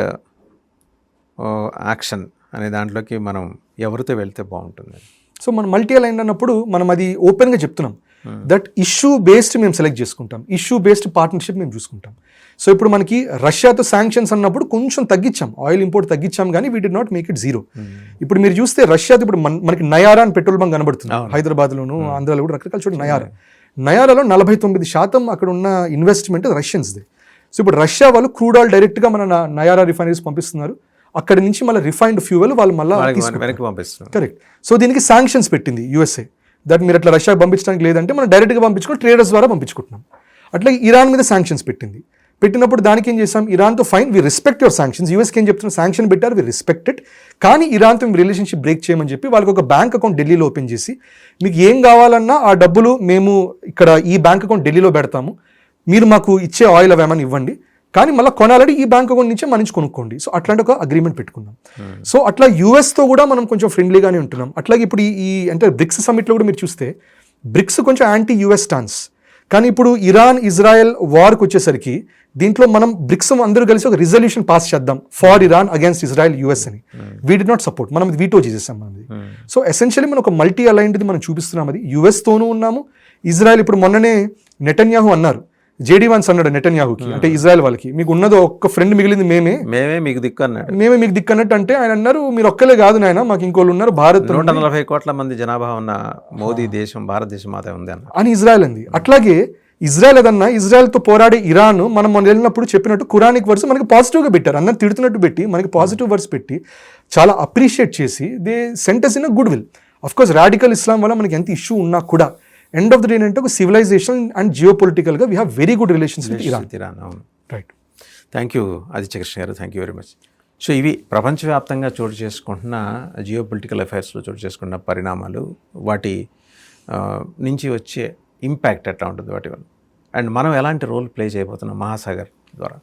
S1: యాక్షన్ అనే దాంట్లోకి మనం ఎవరితో వెళ్తే బాగుంటుంది?
S2: సో మనం మల్టీ అలైన్ అన్నప్పుడు మనం అది ఓపెన్గా చెప్తున్నాం, దట్ ఇష్యూ బేస్డ్ మేము సెలెక్ట్ చేసుకుంటాం, ఇష్యూ బేస్డ్ పార్ట్నర్షిప్ మేము చూసుకుంటాం. సో ఇప్పుడు మనకి రష్యాతో శాంక్షన్స్ అన్నప్పుడు కొంచెం తగ్గించాం, ఆయిల్ ఇంపోర్ట్ తగ్గించాం, కానీ we did not make it zero. ఇప్పుడు మీరు చూస్తే రష్యాతో ఇప్పుడు మనకి నయారా అని పెట్రోల్ బంక్ కనబడుతుంది హైదరాబాద్లోను, ఆంధ్రాలో కూడా రకరకాల చోట్ల నయారాలో 49% అక్కడ ఉన్న ఇన్వెస్ట్మెంట్ రష్యన్స్ది. సో ఇప్పుడు రష్యా వాళ్ళు క్రూడ్ ఆయిల్ డైరెక్ట్గా మన నయారా రిఫైనరీస్ పంపిస్తున్నారు, అక్కడి నుంచి మళ్ళీ రిఫైన్డ్ ఫ్యూయల్ వాళ్ళు మళ్ళీ
S1: వెనక్కి పంపిస్తున్నారు.
S2: కరెక్ట్. సో దీనికి శాంక్షన్స్ పెట్టింది యూఎస్ఏ, దట్ మీరు అట్లా రష్యాకి పంపించడానికి లేదంటే మనం డైరెక్ట్గా పంపించుకుని ట్రేడర్స్ ద్వారా పంపించుకుంటున్నాం. అట్లా ఇరాన్ మీద శాంక్షన్స్ పెట్టింది. పెట్టినప్పుడు దానికి ఏం చేసాం, ఇరాన్తో fine we respect your sanctions, యూఎస్కి ఏం చెప్తున్నారు, శాంక్షన్ పెట్టారు వి రెస్పెక్టెడ్, కానీ ఇరాన్తో మేము రిలేషన్షిప్ బ్రేక్ చేయమని చెప్పి వాళ్ళకి ఒక బ్యాంక్ అకౌంట్ ఢిల్లీలో ఓపెన్ చేసి మీకు ఏం కావాలన్నా ఆ డబ్బులు మేము ఇక్కడ ఈ బ్యాంక్ అకౌంట్ ఢిల్లీలో పెడతాము, మీరు మాకు ఇచ్చే ఆయిల్ అవేమని ఇవ్వండి, కానీ మళ్ళీ కొనాలని ఈ బ్యాంక్ అకౌంట్ నుంచే మన నుంచి కొనుక్కోండి. సో అట్లాంటి ఒక అగ్రిమెంట్ పెట్టుకున్నాం. సో అట్లా యూఎస్తో కూడా మనం కొంచెం ఫ్రెండ్లీగానే ఉంటున్నాం. అట్లాగే ఇప్పుడు ఈ అంటే బ్రిక్స్ సమ్మిట్లో కూడా మీరు చూస్తే బ్రిక్స్ కొంచెం యాంటీ యూఎస్ స్టాన్స్, కానీ ఇప్పుడు ఇరాన్ ఇజ్రాయెల్ వార్కి వచ్చేసరికి దీంట్లో మనం బ్రిక్స్ అందరూ కలిసి ఒక రిజల్యూషన్ పాస్ చేద్దాం for Iran against Israel US అని. వీ డి నాట్ సపోర్ట్, మనం వీటో చేసేసాం మనది. సో ఎసెన్షియలీ మనం ఒక మల్టీ అలైన్డ్ది మనం చూపిస్తున్నాం. అది యూఎస్తోనూ ఉన్నాము, ఇజ్రాయెల్. ఇప్పుడు మొన్ననే నెటన్యాహు అన్నారు, జేడీ వాన్స్ అన్నాడు నెటన్యాహుకి, అంటే ఇజ్రాయెల్ వాళ్ళకి, మీకు ఉన్నది ఒక్క ఫ్రెండ్ మిగిలింది మేమే
S1: మీకు దిక్కు అన్నాడు.
S2: మేమే మీకు దిక్కు అన్నట్టు. అంటే ఆయన అన్నారు మీరు ఒక్కలే కాదు నాయన, మాకు ఇంకోళ్ళు ఉన్నారు, భారత్
S1: 140 కోట్ల మంది జనాభా ఉన్న మోదీ దేశం భారతదేశం మాత్రం ఉంది
S2: అని ఇజ్రాయెల్ అంది. అట్లాగే ఇజ్రాయెల్ ఏదన్నా ఇజ్రాయెల్తో పోరాడే ఇరాన్ మనం మొన్న వెళ్ళినప్పుడు చెప్పినట్టు ఖురానిక్ వర్స్ మనకి పాజిటివ్గా పెట్టారు, అన్న తిడుతున్నట్టు పెట్టి మనకి పాజిటివ్ వర్స్ పెట్టి చాలా అప్రిషియేట్ చేసి they sentence in a good will. Of course radical Islam వల్ల మనకి ఎంత ఇష్యూ ఉన్నా కూడా ఎండ్ ఆఫ్ ద డే అంటే ఒక సివిలైజేషన్ అండ్ జియో పొలిటికల్గా we have very good relations with Iran.
S1: అవును,
S2: right.
S1: Thank you Aditya Krishna garu, thank you very much. So ఇవి ప్రపంచవ్యాప్తంగా చోటు చేసుకుంటున్న జియో పొలిటికల్ అఫైర్స్లో చోటు చేసుకున్న పరిణామాలు, వాటి నుంచి వచ్చే ఇంపాక్ట్ ఎట్లా ఉంటుంది వాటి వల్ల, అండ్ మనం ఎలాంటి రోల్ ప్లే చేయబోతున్నాం మహాసాగర్ ద్వారా.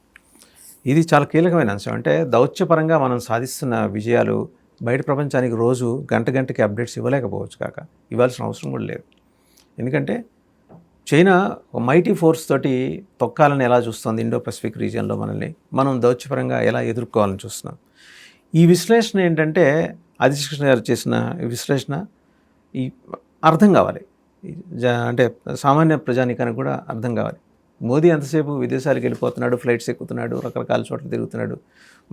S1: ఇది చాలా కీలకమైన అంశం. అంటే దౌత్యపరంగా మనం సాధిస్తున్న విజయాలు బయట ప్రపంచానికి రోజు గంటకి అప్డేట్స్ ఇవ్వలేకపోవచ్చు, కాక ఇవ్వాల్సిన అవసరం కూడా లేదు. ఎందుకంటే చైనా మైటీ ఫోర్స్ తోటి తొక్కాలని ఎలా చూస్తుంది ఇండో పసిఫిక్ రీజియన్లో మనల్ని, మనం దౌత్యపరంగా ఎలా ఎదుర్కోవాలని చూస్తున్నాం. ఈ విశ్లేషణ ఏంటంటే ఆదిత్య కృష్ణ గారు చేసిన విశ్లేషణ ఈ అర్థం కావాలి, అంటే సామాన్య ప్రజానికానికి కూడా అర్థం కావాలి. మోదీ ఎంతసేపు విదేశాలకు వెళ్ళిపోతున్నాడు, ఫ్లైట్స్ ఎక్కుతున్నాడు, రకరకాల చోట్ల తిరుగుతున్నాడు,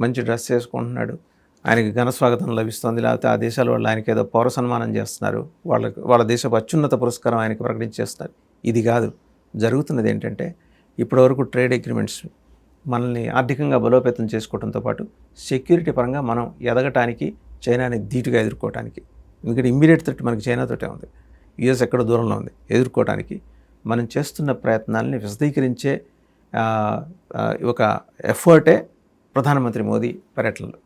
S1: మంచి డ్రెస్ చేసుకుంటున్నాడు, ఆయనకి ఘన స్వాగతం లభిస్తుంది, లేకపోతే ఆ దేశాల వాళ్ళు ఆయనకి ఏదో పౌర సన్మానం చేస్తున్నారు, వాళ్ళ దేశపు అత్యున్నత పురస్కారం ఆయనకి ప్రకటించేస్తారు. ఇది కాదు జరుగుతున్నది. ఏంటంటే ఇప్పటివరకు ట్రేడ్ అగ్రిమెంట్స్ మనల్ని ఆర్థికంగా బలోపేతం చేసుకోవడంతో పాటు సెక్యూరిటీ పరంగా మనం ఎదగటానికి, చైనాని ధీటుగా ఎదుర్కోవటానికి, ఎందుకంటే ఇమ్మీడియట్ థ్రెట్ మనకి చైనాతోటే ఉంది, యుఎస్ ఎక్కడ దూరంలో ఉంది, ఎదుర్కోవటానికి మనం చేస్తున్న ప్రయత్నాలని విశదీకరించే ఒక ఎఫర్టే ప్రధానమంత్రి మోదీ పర్యటనలో.